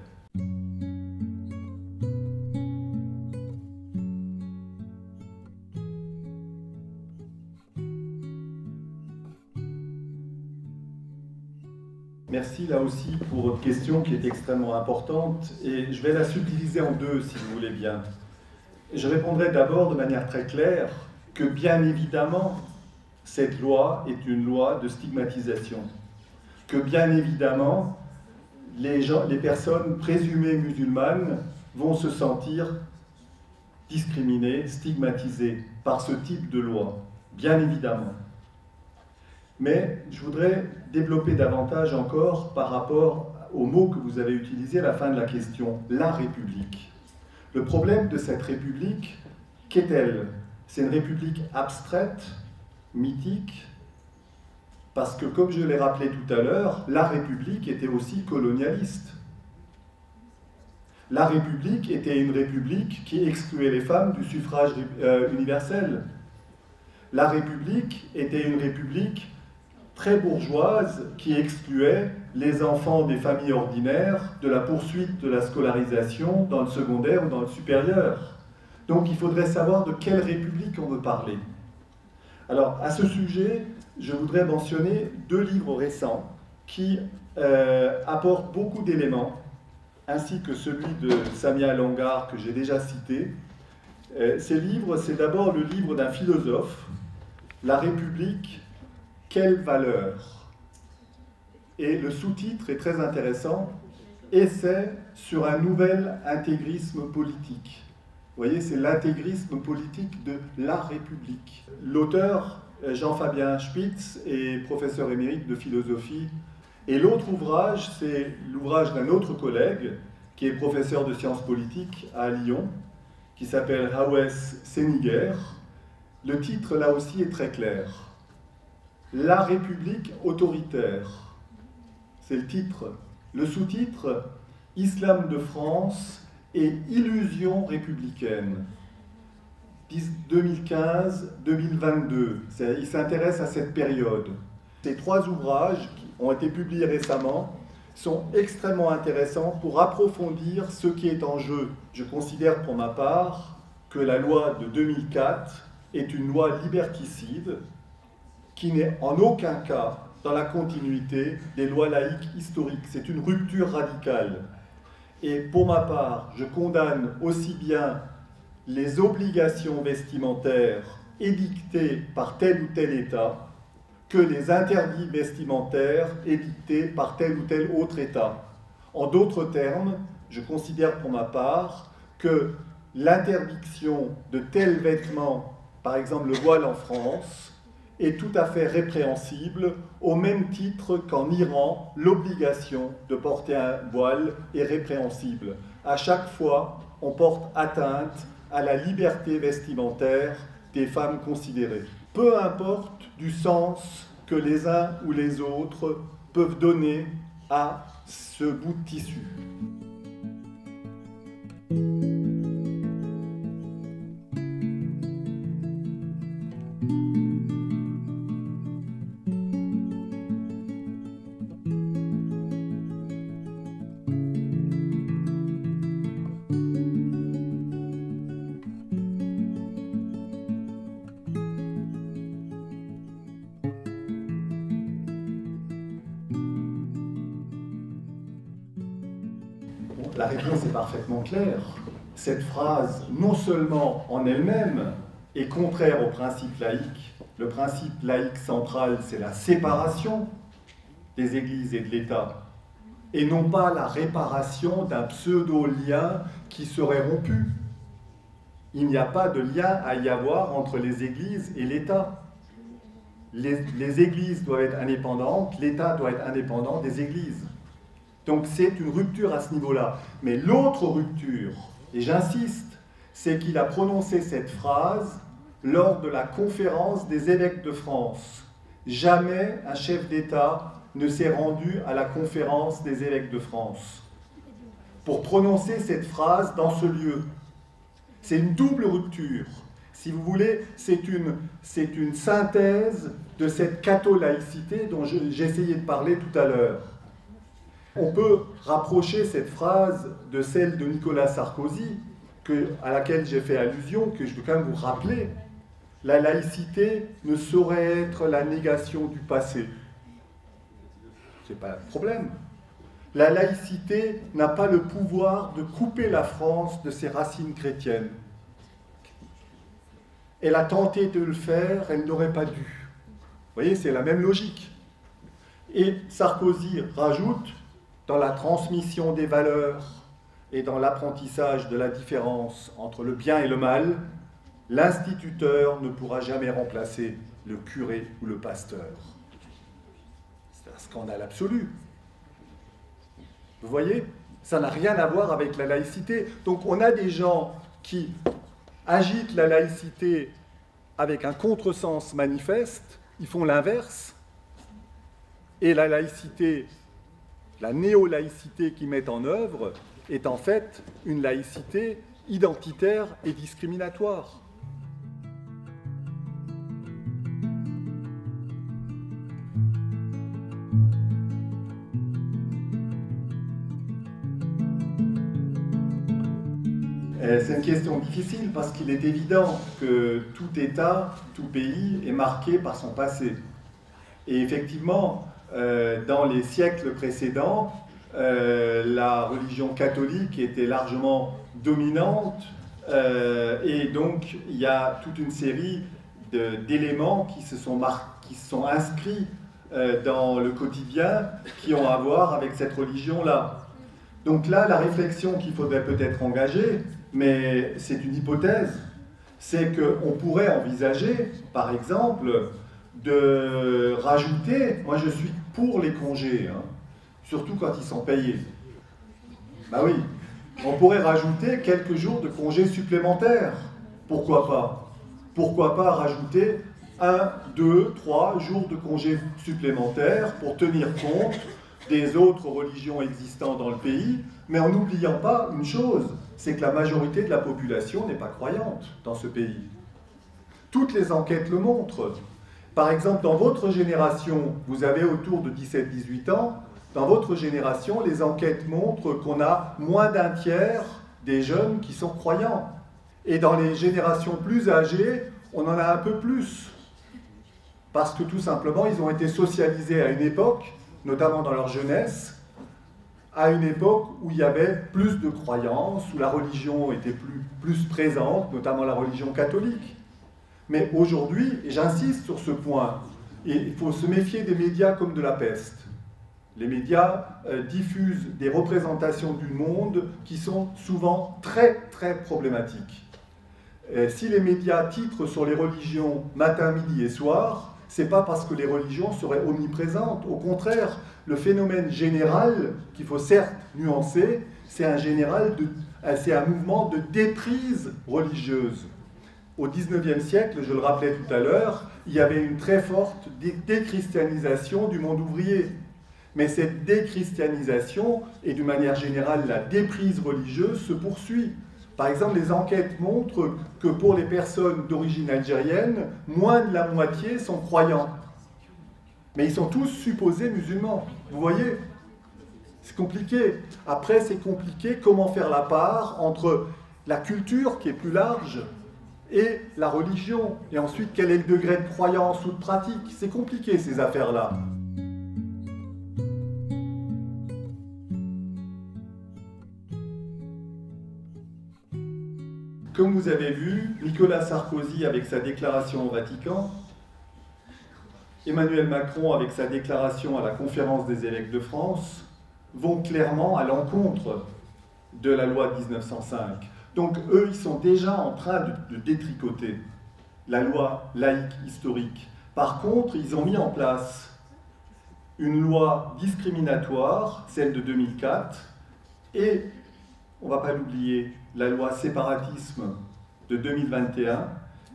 Merci là aussi pour votre question qui est extrêmement importante et je vais la subdiviser en deux si vous voulez bien. Je répondrai d'abord de manière très claire que bien évidemment cette loi est une loi de stigmatisation, que bien évidemment les personnes présumées musulmanes vont se sentir discriminées, stigmatisées par ce type de loi, bien évidemment. Mais je voudrais développer davantage encore par rapport au mot que vous avez utilisé à la fin de la question, la République. Le problème de cette République, qu'est-elle? C'est une République abstraite, mythique, parce que, comme je l'ai rappelé tout à l'heure, la République était aussi colonialiste. La République était une République qui excluait les femmes du suffrage universel. La République était une République très bourgeoise qui excluait les enfants des familles ordinaires de la poursuite de la scolarisation dans le secondaire ou dans le supérieur. Donc il faudrait savoir de quelle République on veut parler. Alors à ce sujet, je voudrais mentionner deux livres récents qui apportent beaucoup d'éléments, ainsi que celui de Samia Longar que j'ai déjà cité. Ces livres, c'est d'abord le livre d'un philosophe, La République, quelle valeur? Et le sous-titre est très intéressant, Essai sur un nouvel intégrisme politique. Vous voyez, c'est l'intégrisme politique de la République. L'auteur Jean-Fabien Spitz est professeur émérite de philosophie. Et l'autre ouvrage, c'est l'ouvrage d'un autre collègue, qui est professeur de sciences politiques à Lyon, qui s'appelle Hawes Seniger. Le titre, là aussi, est très clair. La République autoritaire. C'est le titre. Le sous-titre, Islam de France et illusion républicaine. 2015-2022. Il s'intéresse à cette période. Ces trois ouvrages, qui ont été publiés récemment, sont extrêmement intéressants pour approfondir ce qui est en jeu. Je considère pour ma part que la loi de 2004 est une loi liberticide qui n'est en aucun cas dans la continuité des lois laïques historiques. C'est une rupture radicale. Et pour ma part, je condamne aussi bien les obligations vestimentaires édictées par tel ou tel État que les interdits vestimentaires édictés par tel ou tel autre État. En d'autres termes, je considère pour ma part que l'interdiction de tels vêtements, par exemple le voile en France, est tout à fait répréhensible, au même titre qu'en Iran, l'obligation de porter un voile est répréhensible. À chaque fois, on porte atteinte à la liberté vestimentaire des femmes considérées. Peu importe du sens que les uns ou les autres peuvent donner à ce bout de tissu. La réponse est parfaitement claire. Cette phrase, non seulement en elle-même, est contraire au principe laïque. Le principe laïque central, c'est la séparation des églises et de l'État, et non pas la réparation d'un pseudo-lien qui serait rompu. Il n'y a pas de lien à y avoir entre les églises et l'État. Les églises doivent être indépendantes, l'État doit être indépendant des églises. Donc c'est une rupture à ce niveau-là. Mais l'autre rupture, et j'insiste, c'est qu'il a prononcé cette phrase lors de la conférence des évêques de France. Jamais un chef d'État ne s'est rendu à la conférence des évêques de France pour prononcer cette phrase dans ce lieu. C'est une double rupture. Si vous voulez, c'est une synthèse de cette catho-laïcité dont j'ai essayé de parler tout à l'heure. On peut rapprocher cette phrase de celle de Nicolas Sarkozy, à laquelle j'ai fait allusion, que je veux quand même vous rappeler. La laïcité ne saurait être la négation du passé. Ce n'est pas le problème. La laïcité n'a pas le pouvoir de couper la France de ses racines chrétiennes. Elle a tenté de le faire, elle n'aurait pas dû. Vous voyez, c'est la même logique. Et Sarkozy rajoute, dans la transmission des valeurs et dans l'apprentissage de la différence entre le bien et le mal, l'instituteur ne pourra jamais remplacer le curé ou le pasteur. C'est un scandale absolu. Vous voyez, ça n'a rien à voir avec la laïcité. Donc on a des gens qui agitent la laïcité avec un contresens manifeste, ils font l'inverse, et la laïcité, la néo-laïcité qu'ils mettent en œuvre est en fait une laïcité identitaire et discriminatoire. C'est une question difficile parce qu'il est évident que tout État, tout pays est marqué par son passé. Et effectivement, dans les siècles précédents, la religion catholique était largement dominante et donc il y a toute une série d'éléments qui se sont inscrits dans le quotidien qui ont à voir avec cette religion-là. Donc là, la réflexion qu'il faudrait peut-être engager, mais c'est une hypothèse, c'est qu'on pourrait envisager, par exemple, de rajouter, moi je suis pour les congés, hein, surtout quand ils sont payés. Ben oui, on pourrait rajouter quelques jours de congés supplémentaires. Pourquoi pas? Pourquoi pas rajouter 1, 2, 3 jours de congés supplémentaires pour tenir compte des autres religions existantes dans le pays, mais en n'oubliant pas une chose, c'est que la majorité de la population n'est pas croyante dans ce pays. Toutes les enquêtes le montrent. Par exemple, dans votre génération, vous avez autour de 17-18 ans, dans votre génération, les enquêtes montrent qu'on a moins d'un tiers des jeunes qui sont croyants. Et dans les générations plus âgées, on en a un peu plus. Parce que tout simplement, ils ont été socialisés à une époque, notamment dans leur jeunesse, à une époque où il y avait plus de croyances, où la religion était plus présente, notamment la religion catholique. Mais aujourd'hui, et j'insiste sur ce point, il faut se méfier des médias comme de la peste. Les médias diffusent des représentations du monde qui sont souvent très, très problématiques. Si les médias titrent sur les religions matin, midi et soir, ce n'est pas parce que les religions seraient omniprésentes. Au contraire, le phénomène général, qu'il faut certes nuancer, c'est un mouvement de déprise religieuse. Au XIXe siècle, je le rappelais tout à l'heure, il y avait une très forte déchristianisation du monde ouvrier. Mais cette déchristianisation, et d'une manière générale la déprise religieuse, se poursuit. Par exemple, les enquêtes montrent que pour les personnes d'origine algérienne, moins de la moitié sont croyants. Mais ils sont tous supposés musulmans. Vous voyez? C'est compliqué. Après, c'est compliqué comment faire la part entre la culture, qui est plus large, et la religion. Et ensuite, quel est le degré de croyance ou de pratique? C'est compliqué, ces affaires-là. Comme vous avez vu, Nicolas Sarkozy avec sa déclaration au Vatican, Emmanuel Macron avec sa déclaration à la Conférence des évêques de France, vont clairement à l'encontre de la loi de 1905. Donc eux, ils sont déjà en train de détricoter la loi laïque historique. Par contre, ils ont mis en place une loi discriminatoire, celle de 2004, et, on ne va pas l'oublier, la loi séparatisme de 2021,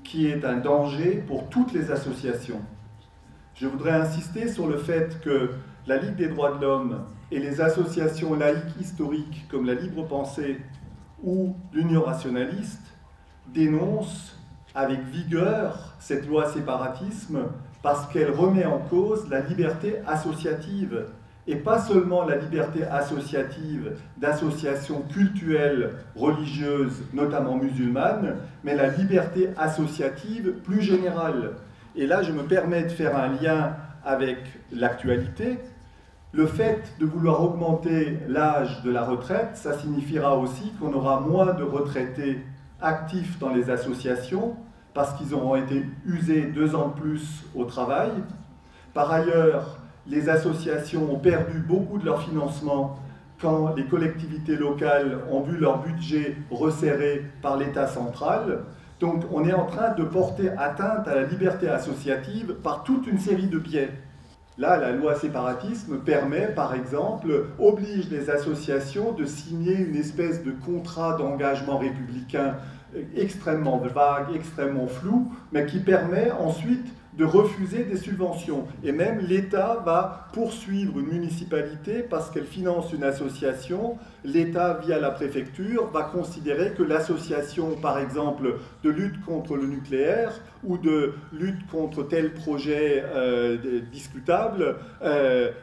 qui est un danger pour toutes les associations. Je voudrais insister sur le fait que la Ligue des droits de l'homme et les associations laïques historiques comme la Libre Pensée ou l'Union rationaliste dénoncent avec vigueur cette loi séparatisme parce qu'elle remet en cause la liberté associative. Et pas seulement la liberté associative d'associations cultuelles, religieuses, notamment musulmanes, mais la liberté associative plus générale. Et là, je me permets de faire un lien avec l'actualité. Le fait de vouloir augmenter l'âge de la retraite, ça signifiera aussi qu'on aura moins de retraités actifs dans les associations, parce qu'ils auront été usés 2 ans de plus au travail. Par ailleurs, les associations ont perdu beaucoup de leur financement quand les collectivités locales ont vu leur budget resserré par l'État central. Donc on est en train de porter atteinte à la liberté associative par toute une série de biais. Là, la loi séparatisme permet, par exemple, oblige les associations de signer une espèce de contrat d'engagement républicain extrêmement vague, extrêmement flou, mais qui permet ensuite de refuser des subventions. Et même l'État va poursuivre une municipalité parce qu'elle finance une association. L'État, via la préfecture, va considérer que l'association, par exemple, de lutte contre le nucléaire ou de lutte contre tel projet discutable,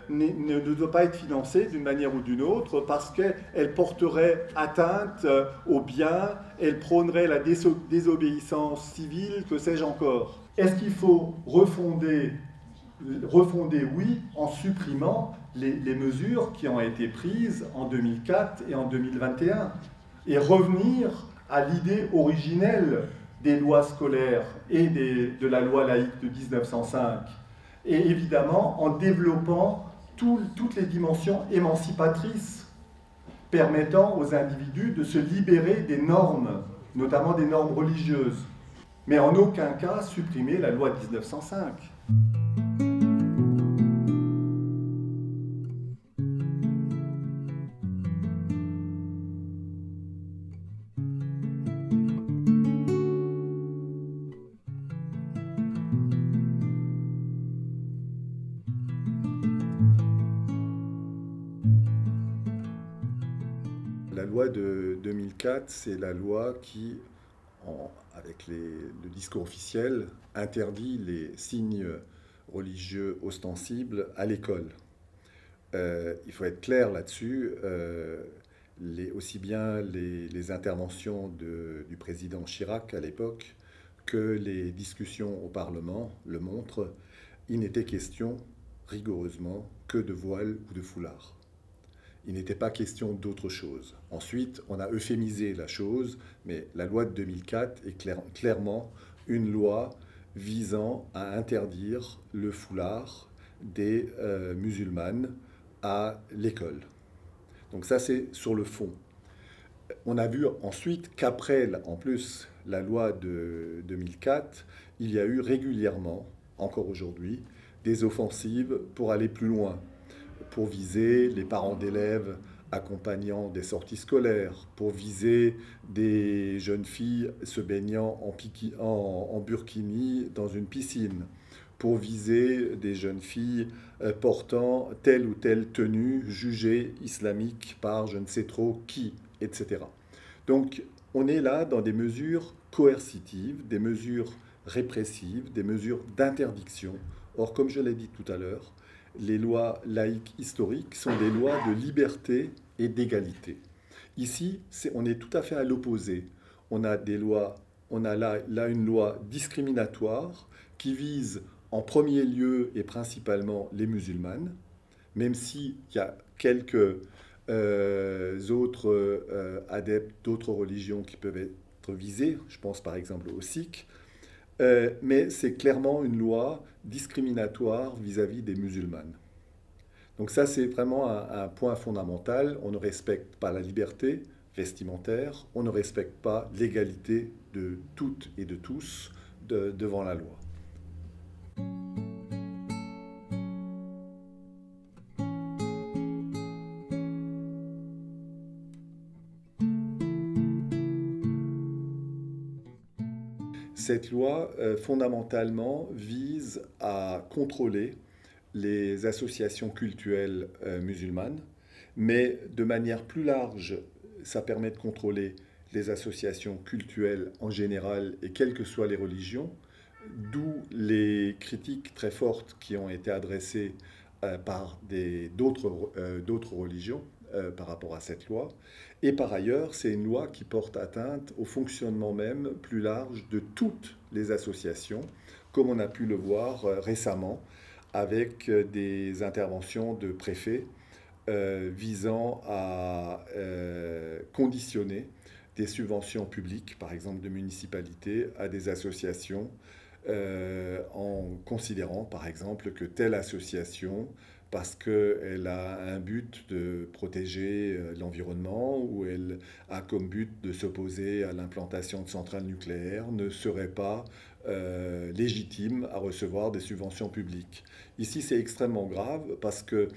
ne doit pas être financée d'une manière ou d'une autre parce qu'elle porterait atteinte aux biens, elle prônerait la désobéissance civile, que sais-je encore. Est-ce qu'il faut refonder, oui, en supprimant les mesures qui ont été prises en 2004 et en 2021 et revenir à l'idée originelle des lois scolaires et de la loi laïque de 1905 et évidemment en développant toutes les dimensions émancipatrices permettant aux individus de se libérer des normes, notamment des normes religieuses. Mais en aucun cas supprimer la loi de 1905. La loi de 2004, c'est la loi qui, avec le discours officiel, interdit les signes religieux ostensibles à l'école. Il faut être clair là-dessus. Aussi bien les interventions du président Chirac à l'époque que les discussions au Parlement le montrent, il n'était question rigoureusement que de voile ou de foulard. Il n'était pas question d'autre chose. Ensuite, on a euphémisé la chose, mais la loi de 2004 est clairement une loi visant à interdire le foulard des musulmanes à l'école. Donc ça, c'est sur le fond. On a vu ensuite qu'après, en plus, la loi de 2004, il y a eu régulièrement, encore aujourd'hui, des offensives pour aller plus loin, pour viser les parents d'élèves accompagnant des sorties scolaires, pour viser des jeunes filles se baignant en burkini dans une piscine, pour viser des jeunes filles portant telle ou telle tenue jugée islamique par je ne sais trop qui, etc. Donc on est là dans des mesures coercitives, des mesures répressives, des mesures d'interdiction. Or, comme je l'ai dit tout à l'heure, les lois laïques historiques sont des lois de liberté et d'égalité. Ici, on est tout à fait à l'opposé. On a là une loi discriminatoire qui vise en premier lieu et principalement les musulmanes, même s'il y a quelques autres adeptes d'autres religions qui peuvent être visés. Je pense par exemple aux Sikhs. Mais c'est clairement une loi discriminatoire vis-à-vis des musulmanes. Donc ça, c'est vraiment un point fondamental. On ne respecte pas la liberté vestimentaire, on ne respecte pas l'égalité de toutes et de tous devant la loi. Cette loi, fondamentalement, vise à contrôler les associations cultuelles musulmanes, mais de manière plus large, ça permet de contrôler les associations cultuelles en général et quelles que soient les religions, d'où les critiques très fortes qui ont été adressées par d'autres religions par rapport à cette loi. Et par ailleurs, c'est une loi qui porte atteinte au fonctionnement même plus large de toutes les associations, comme on a pu le voir récemment avec des interventions de préfets visant à conditionner des subventions publiques, par exemple de municipalités, à des associations en considérant par exemple que telle association, parce qu'elle a un but de protéger l'environnement ou elle a comme but de s'opposer à l'implantation de centrales nucléaires, ne serait pas légitime à recevoir des subventions publiques. Ici, c'est extrêmement grave parce que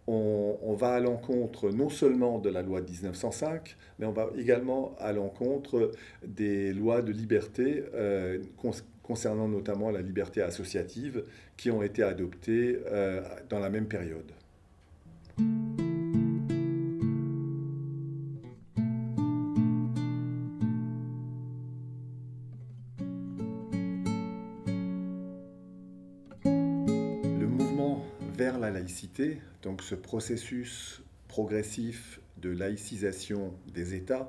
on va à l'encontre non seulement de la loi de 1905, mais on va également à l'encontre des lois de liberté concernant notamment la liberté associative qui ont été adoptées dans la même période. Le mouvement vers la laïcité, donc ce processus progressif de laïcisation des États,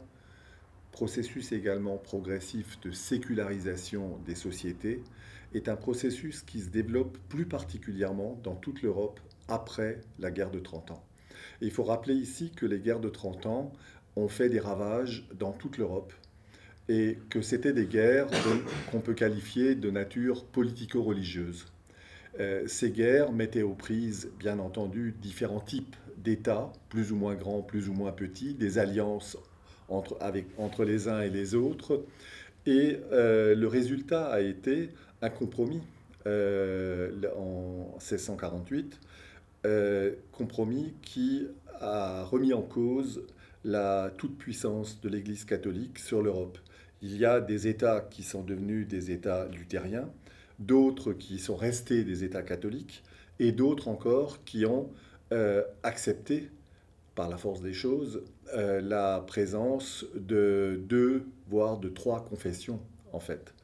processus également progressif de sécularisation des sociétés, est un processus qui se développe plus particulièrement dans toute l'Europe après la guerre de 30 ans. Et il faut rappeler ici que les guerres de 30 ans ont fait des ravages dans toute l'Europe et que c'était des guerres qu'on peut qualifier de nature politico-religieuse. Ces guerres mettaient aux prises, bien entendu, différents types d'États, plus ou moins grands, plus ou moins petits, des alliances entre les uns et les autres. Et le résultat a été un compromis en 1648, compromis qui a remis en cause la toute-puissance de l'Église catholique sur l'Europe. Il y a des États qui sont devenus des États luthériens, d'autres qui sont restés des États catholiques, et d'autres encore qui ont accepté, par la force des choses, la présence de 2, voire de 3 confessions, en fait.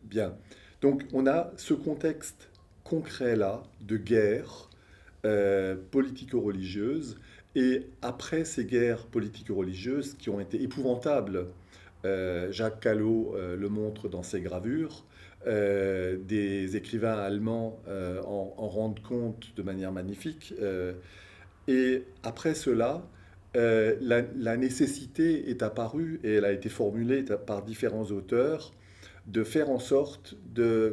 Bien. Donc on a ce contexte concret-là de guerre politico-religieuse, et après ces guerres politico-religieuses qui ont été épouvantables, Jacques Callot le montre dans ses gravures, des écrivains allemands en rendent compte de manière magnifique, et après cela, la nécessité est apparue, et elle a été formulée par différents auteurs, de faire en sorte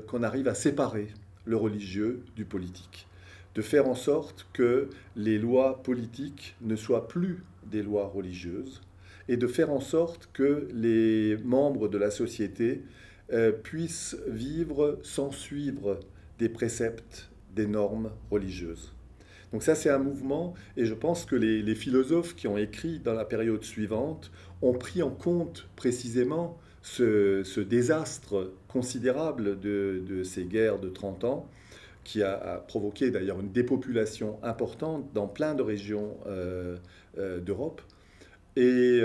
qu'on arrive à séparer le religieux du politique, de faire en sorte que les lois politiques ne soient plus des lois religieuses, et de faire en sorte que les membres de la société puissent vivre sans suivre des préceptes, des normes religieuses. Donc ça, c'est un mouvement, et je pense que les philosophes qui ont écrit dans la période suivante ont pris en compte précisément ce désastre considérable de ces guerres de 30 ans, qui a provoqué d'ailleurs une dépopulation importante dans plein de régions d'Europe, et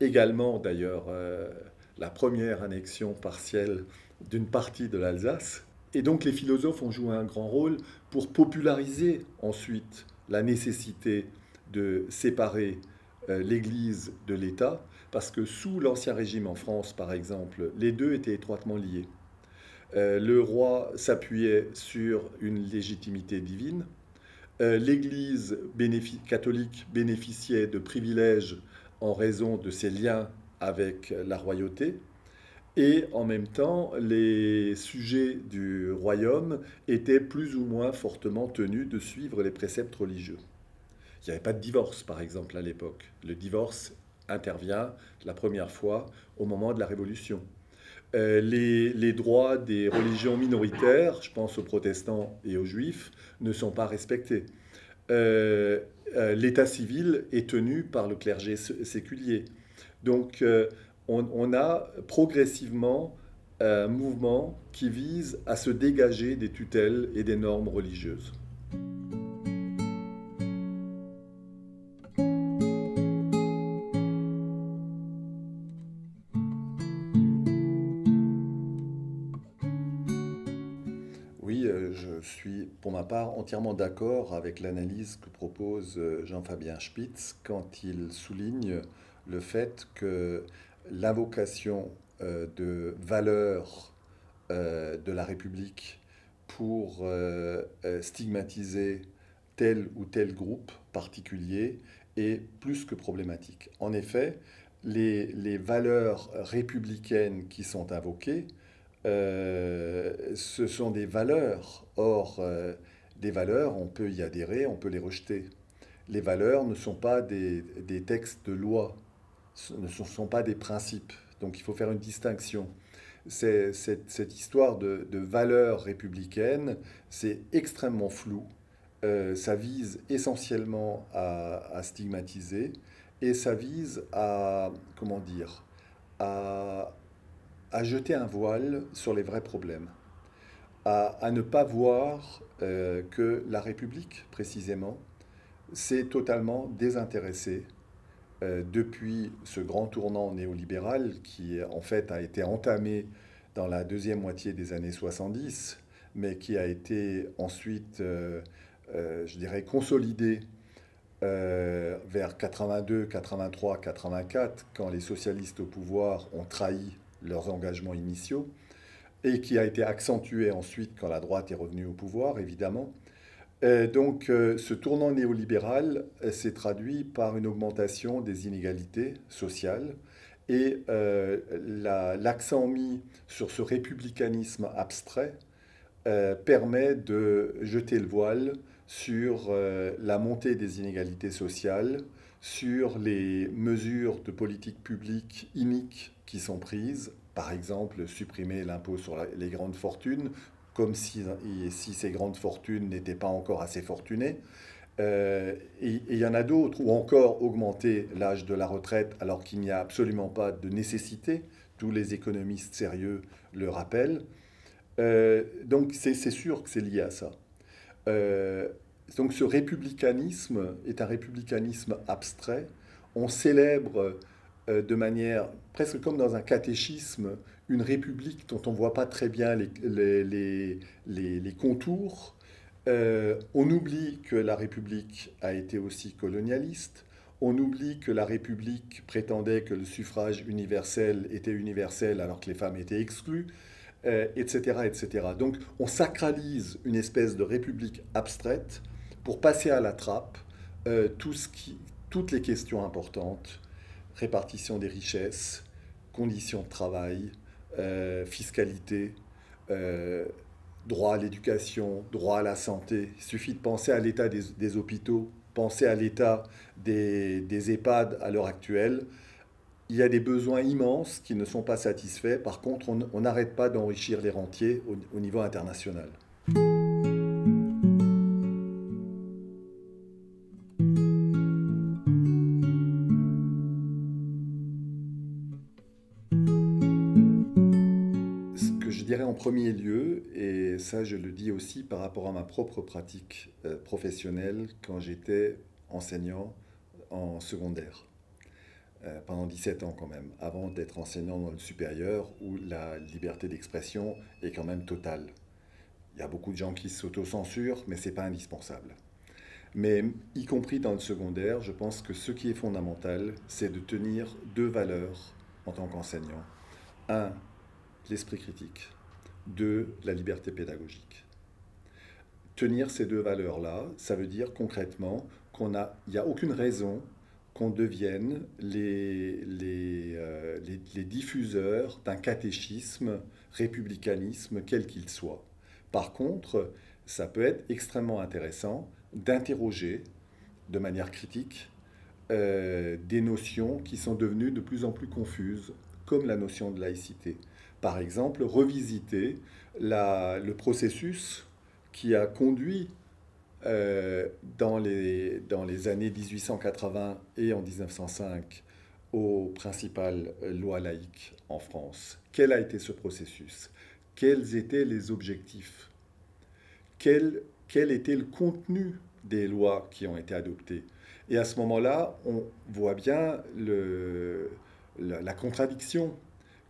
également d'ailleurs la première annexion partielle d'une partie de l'Alsace. Et donc les philosophes ont joué un grand rôle pour populariser ensuite la nécessité de séparer l'Église de l'État, parce que sous l'Ancien Régime en France, par exemple, les deux étaient étroitement liés. Le roi s'appuyait sur une légitimité divine, l'Église catholique bénéficiait de privilèges en raison de ses liens avec la royauté, et en même temps, les sujets du royaume étaient plus ou moins fortement tenus de suivre les préceptes religieux. Il n'y avait pas de divorce, par exemple, à l'époque. Le divorce intervient la première fois au moment de la Révolution. Les droits des religions minoritaires, je pense aux protestants et aux juifs, ne sont pas respectés. L'état civil est tenu par le clergé séculier. Donc, on a progressivement un mouvement qui vise à se dégager des tutelles et des normes religieuses. Oui, je suis pour ma part entièrement d'accord avec l'analyse que propose Jean-Fabien Spitz quand il souligne le fait que l'invocation de valeurs de la République pour stigmatiser tel ou tel groupe particulier est plus que problématique. En effet, les valeurs républicaines qui sont invoquées, ce sont des valeurs. Or, des valeurs, on peut y adhérer, on peut les rejeter. Les valeurs ne sont pas des textes de loi, ne sont pas des principes. Donc il faut faire une distinction. Cette histoire de valeurs républicaines, c'est extrêmement flou. Ça vise essentiellement à stigmatiser, et ça vise à, comment dire, à jeter un voile sur les vrais problèmes, à ne pas voir que la République, précisément, s'est totalement désintéressée depuis ce grand tournant néolibéral qui, en fait, a été entamé dans la deuxième moitié des années 70, mais qui a été ensuite, je dirais, consolidé vers 82, 83, 84, quand les socialistes au pouvoir ont trahi leurs engagements initiaux, et qui a été accentué ensuite quand la droite est revenue au pouvoir, évidemment. Donc ce tournant néolibéral s'est traduit par une augmentation des inégalités sociales, et l'accent mis sur ce républicanisme abstrait permet de jeter le voile sur la montée des inégalités sociales, sur les mesures de politique publique iniques qui sont prises, par exemple supprimer l'impôt sur les grandes fortunes, comme si ces grandes fortunes n'étaient pas encore assez fortunées. Et il y en a d'autres, ou encore augmenter l'âge de la retraite alors qu'il n'y a absolument pas de nécessité. Tous les économistes sérieux le rappellent. Donc c'est sûr que c'est lié à ça. Donc ce républicanisme est un républicanisme abstrait. On célèbre de manière presque comme dans un catéchisme une république dont on ne voit pas très bien les contours. On oublie que la République a été aussi colonialiste. On oublie que la République prétendait que le suffrage universel était universel alors que les femmes étaient exclues, etc., etc. Donc on sacralise une espèce de République abstraite pour passer à la trappe toutes les questions importantes, répartition des richesses, conditions de travail, fiscalité, droit à l'éducation, droit à la santé. Il suffit de penser à l'état des hôpitaux, penser à l'état des EHPAD à l'heure actuelle. Il y a des besoins immenses qui ne sont pas satisfaits. Par contre, on n'arrête pas d'enrichir les rentiers au niveau international. Je dirais en premier lieu, et ça je le dis aussi par rapport à ma propre pratique professionnelle quand j'étais enseignant en secondaire, pendant 17 ans quand même, avant d'être enseignant dans le supérieur où la liberté d'expression est quand même totale. Il y a beaucoup de gens qui s'autocensurent, mais ce n'est pas indispensable. Mais y compris dans le secondaire, je pense que ce qui est fondamental, c'est de tenir deux valeurs en tant qu'enseignant. Un, l'esprit critique. 2, la liberté pédagogique. Tenir ces deux valeurs-là, ça veut dire concrètement il n'y a aucune raison qu'on devienne les diffuseurs d'un catéchisme, républicanisme, quel qu'il soit. Par contre, ça peut être extrêmement intéressant d'interroger de manière critique des notions qui sont devenues de plus en plus confuses, comme la notion de laïcité. Par exemple, revisiter le processus qui a conduit dans les années 1880 et en 1905 aux principales lois laïques en France. Quel a été ce processus? Quels étaient les objectifs? Quel était le contenu des lois qui ont été adoptées? Et à ce moment-là, on voit bien la contradiction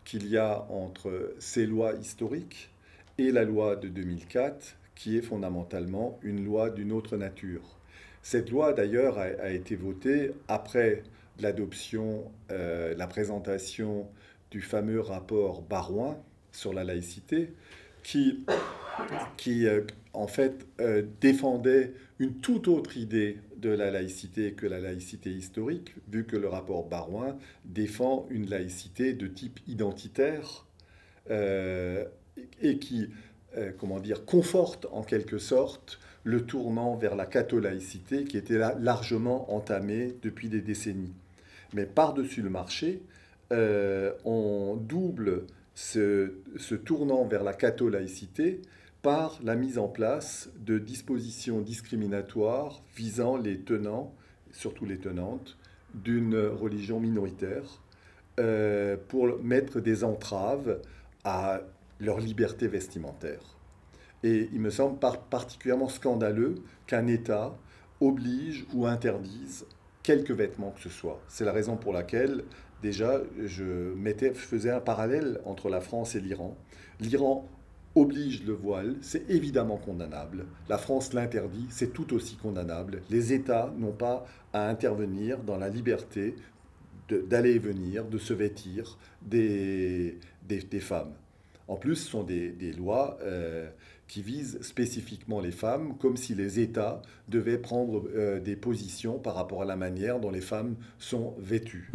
qu'il y a entre ces lois historiques et la loi de 2004, qui est fondamentalement une loi d'une autre nature. Cette loi, d'ailleurs, a été votée après l'adoption, la présentation du fameux rapport Baroin sur la laïcité, qui en fait, défendait une toute autre idée de la laïcité que la laïcité historique, vu que le rapport Baroin défend une laïcité de type identitaire et qui, conforte en quelque sorte le tournant vers la catholaïcité qui était largement entamé depuis des décennies. Mais par-dessus le marché, on double ce tournant vers la catholaïcité par la mise en place de dispositions discriminatoires visant les tenants, surtout les tenantes, d'une religion minoritaire, pour mettre des entraves à leur liberté vestimentaire. Et il me semble particulièrement scandaleux qu'un État oblige ou interdise quelque vêtement que ce soit. C'est la raison pour laquelle, déjà, je faisais un parallèle entre la France et l'Iran. L'Iran oblige le voile, c'est évidemment condamnable. La France l'interdit, c'est tout aussi condamnable. Les États n'ont pas à intervenir dans la liberté d'aller et venir, de se vêtir des femmes. En plus, ce sont des lois qui visent spécifiquement les femmes, comme si les États devaient prendre des positions par rapport à la manière dont les femmes sont vêtues.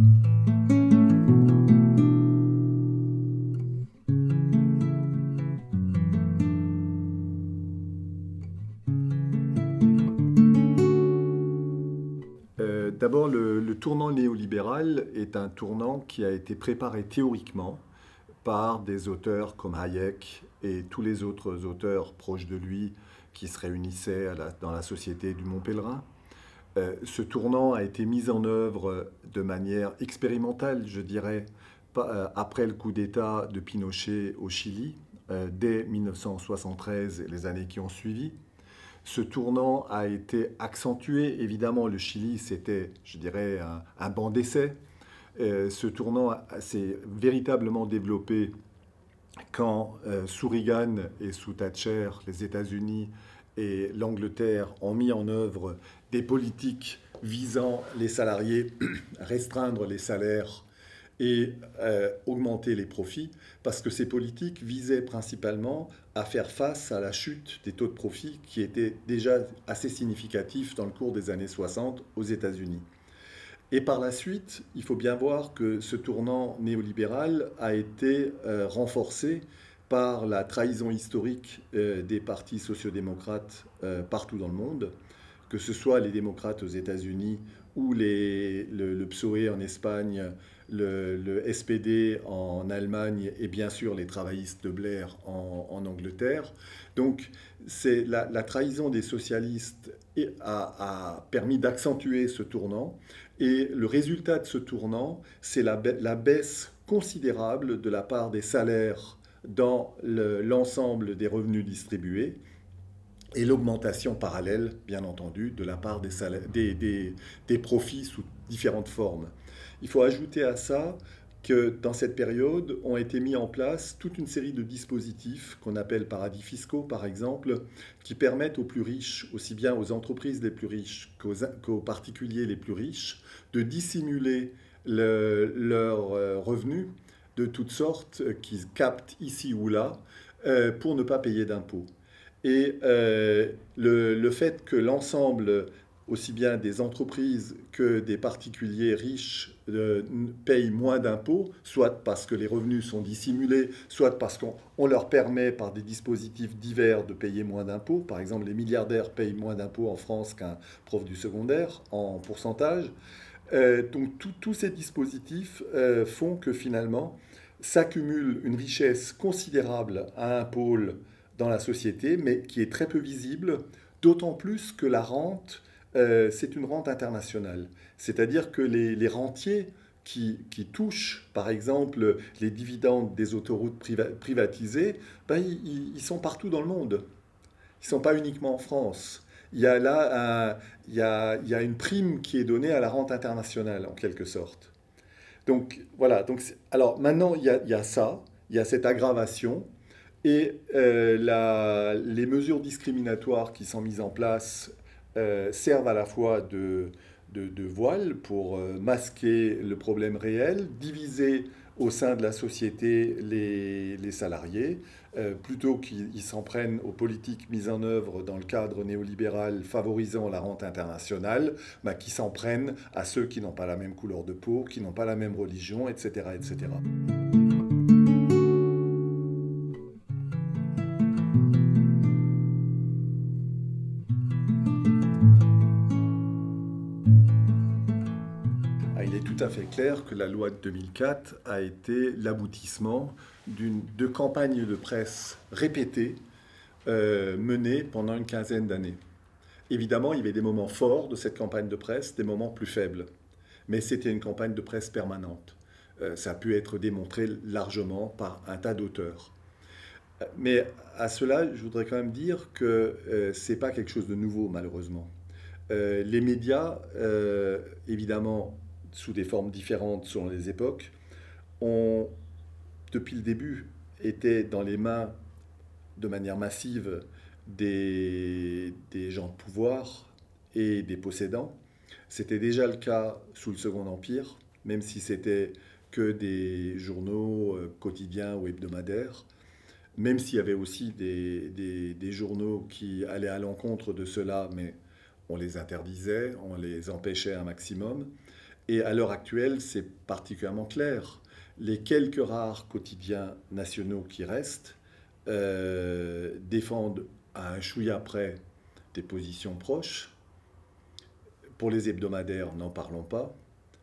D'abord, le tournant néolibéral est un tournant qui a été préparé théoriquement par des auteurs comme Hayek et tous les autres auteurs proches de lui qui se réunissaient dans la Société du Mont Pèlerin. Ce tournant a été mis en œuvre de manière expérimentale, je dirais, après le coup d'État de Pinochet au Chili, dès 1973 et les années qui ont suivi. Ce tournant a été accentué. Évidemment, le Chili, c'était, je dirais, un banc d'essai. Ce tournant s'est véritablement développé quand, sous Reagan et sous Thatcher, les États-Unis et l'Angleterre ont mis en œuvre des politiques visant les salariés, restreindre les salaires et augmenter les profits, parce que ces politiques visaient principalement à faire face à la chute des taux de profit qui était déjà assez significatif dans le cours des années 60 aux États-Unis. Et par la suite, il faut bien voir que ce tournant néolibéral a été renforcé par la trahison historique des partis sociodémocrates partout dans le monde, que ce soit les démocrates aux États-Unis ou le PSOE en Espagne, le SPD en Allemagne et bien sûr les travaillistes de Blair en Angleterre. Donc la trahison des socialistes a permis d'accentuer ce tournant. Et le résultat de ce tournant, c'est la baisse considérable de la part des salaires dans l'ensemble des revenus distribués et l'augmentation parallèle, bien entendu, de la part des profits sous différentes formes. Il faut ajouter à ça que dans cette période ont été mis en place toute une série de dispositifs qu'on appelle paradis fiscaux, par exemple, qui permettent aux plus riches, aussi bien aux entreprises les plus riches qu'aux particuliers les plus riches, de dissimuler leurs revenus de toutes sortes qu'ils captent ici ou là pour ne pas payer d'impôts. Et le fait que l'ensemble, aussi bien des entreprises que des particuliers riches, payent moins d'impôts, soit parce que les revenus sont dissimulés, soit parce qu'on leur permet par des dispositifs divers de payer moins d'impôts. Par exemple, les milliardaires payent moins d'impôts en France qu'un prof du secondaire en pourcentage. Donc tous ces dispositifs font que finalement s'accumule une richesse considérable à un pôle dans la société, mais qui est très peu visible, d'autant plus que la rente, c'est une rente internationale. C'est-à-dire que les rentiers qui touchent, par exemple, les dividendes des autoroutes privatisées, ils sont partout dans le monde. Ils ne sont pas uniquement en France. Il y a là il y a une prime qui est donnée à la rente internationale, en quelque sorte. Donc voilà. Alors maintenant, il y a ça, il y a cette aggravation. Et les mesures discriminatoires qui sont mises en place servent à la fois de voile pour masquer le problème réel, diviser au sein de la société les salariés, plutôt qu'ils s'en prennent aux politiques mises en œuvre dans le cadre néolibéral favorisant la rente internationale, qui s'en prennent à ceux qui n'ont pas la même couleur de peau, qui n'ont pas la même religion, etc., etc. Il est tout à fait clair que la loi de 2004 a été l'aboutissement de campagnes de presse répétées menées pendant une quinzaine d'années. Évidemment, il y avait des moments forts de cette campagne de presse, des moments plus faibles. Mais c'était une campagne de presse permanente. Ça a pu être démontré largement par un tas d'auteurs. Mais à cela, je voudrais quand même dire que ce n'est pas quelque chose de nouveau, malheureusement. Les médias, évidemment, sous des formes différentes selon les époques, ont, depuis le début, été dans les mains de manière massive des gens de pouvoir et des possédants. C'était déjà le cas sous le Second Empire, même si c'était que des journaux quotidiens ou hebdomadaires, même s'il y avait aussi des journaux qui allaient à l'encontre de cela, mais on les interdisait, on les empêchait un maximum. Et à l'heure actuelle, c'est particulièrement clair. Les quelques rares quotidiens nationaux qui restent défendent à un chouïa près des positions proches, Pour les hebdomadaires, n'en parlons pas.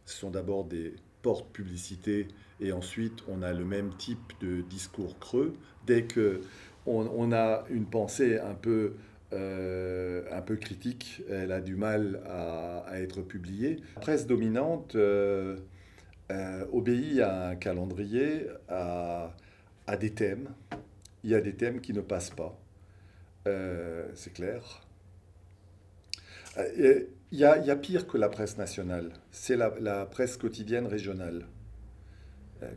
Ce sont d'abord des porte-publicités et ensuite on a le même type de discours creux. Dès qu'on a une pensée un peu critique, elle a du mal à être publiée. La presse dominante obéit à un calendrier, à des thèmes. Il y a des thèmes qui ne passent pas. C'est clair. Il y a pire que la presse nationale. C'est la presse quotidienne régionale,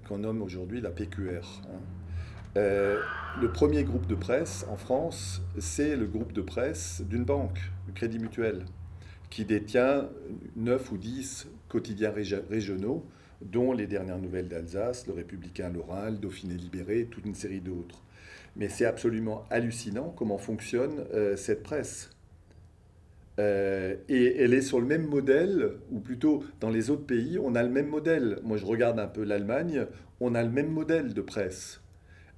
qu'on nomme aujourd'hui la PQR. Le premier groupe de presse en France, c'est le groupe de presse d'une banque, le Crédit Mutuel, qui détient 9 ou 10 quotidiens régionaux, dont les dernières nouvelles d'Alsace, le Républicain Lorrain, le Dauphiné Libéré, toute une série d'autres. Mais c'est absolument hallucinant comment fonctionne cette presse. Et elle est sur le même modèle, ou plutôt dans les autres pays, on a le même modèle. Moi, je regarde un peu l'Allemagne, on a le même modèle de presse.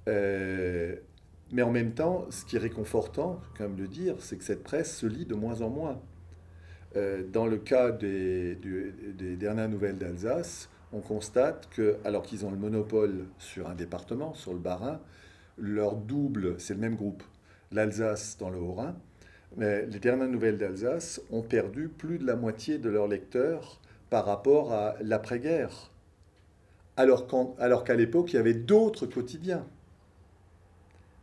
Mais en même temps, ce qui est réconfortant, quand même le dire, c'est que cette presse se lit de moins en moins. Dans le cas des dernières nouvelles d'Alsace, on constate que, alors qu'ils ont le monopole sur un département, sur le Bas-Rhin, leur double, c'est le même groupe, l'Alsace dans le Haut-Rhin, mais les dernières nouvelles d'Alsace ont perdu plus de la moitié de leurs lecteurs par rapport à l'après-guerre, alors qu'à l'époque, il y avait d'autres quotidiens.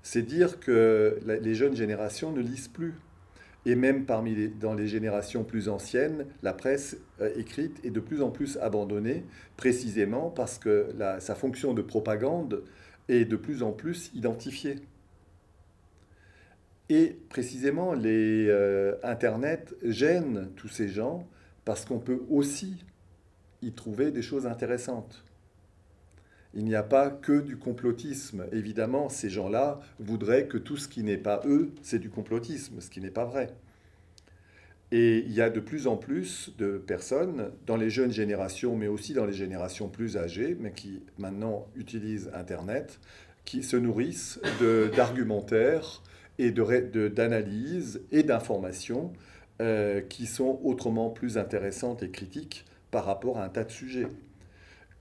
C'est dire que les jeunes générations ne lisent plus. Et même dans les générations plus anciennes, la presse écrite est de plus en plus abandonnée, précisément parce que sa fonction de propagande est de plus en plus identifiée. Et précisément, Internet gêne tous ces gens parce qu'on peut aussi y trouver des choses intéressantes. Il n'y a pas que du complotisme. Évidemment, ces gens-là voudraient que tout ce qui n'est pas eux, c'est du complotisme, ce qui n'est pas vrai. Et il y a de plus en plus de personnes, dans les jeunes générations, mais aussi dans les générations plus âgées, mais qui maintenant utilisent Internet, qui se nourrissent d'argumentaires et d'analyses et d'informations qui sont autrement plus intéressantes et critiques par rapport à un tas de sujets.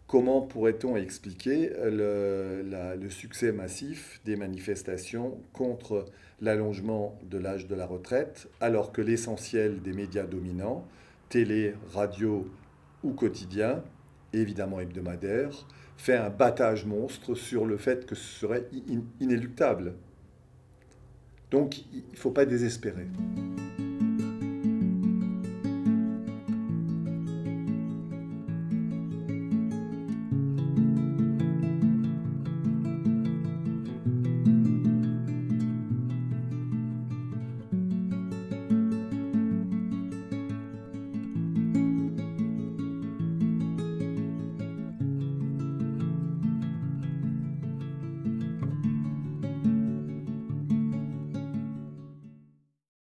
Comment pourrait-on expliquer le succès massif des manifestations contre l'allongement de l'âge de la retraite, alors que l'essentiel des médias dominants, télé, radio ou quotidien, évidemment hebdomadaire, fait un battage monstre sur le fait que ce serait inéluctable. Donc il ne faut pas désespérer.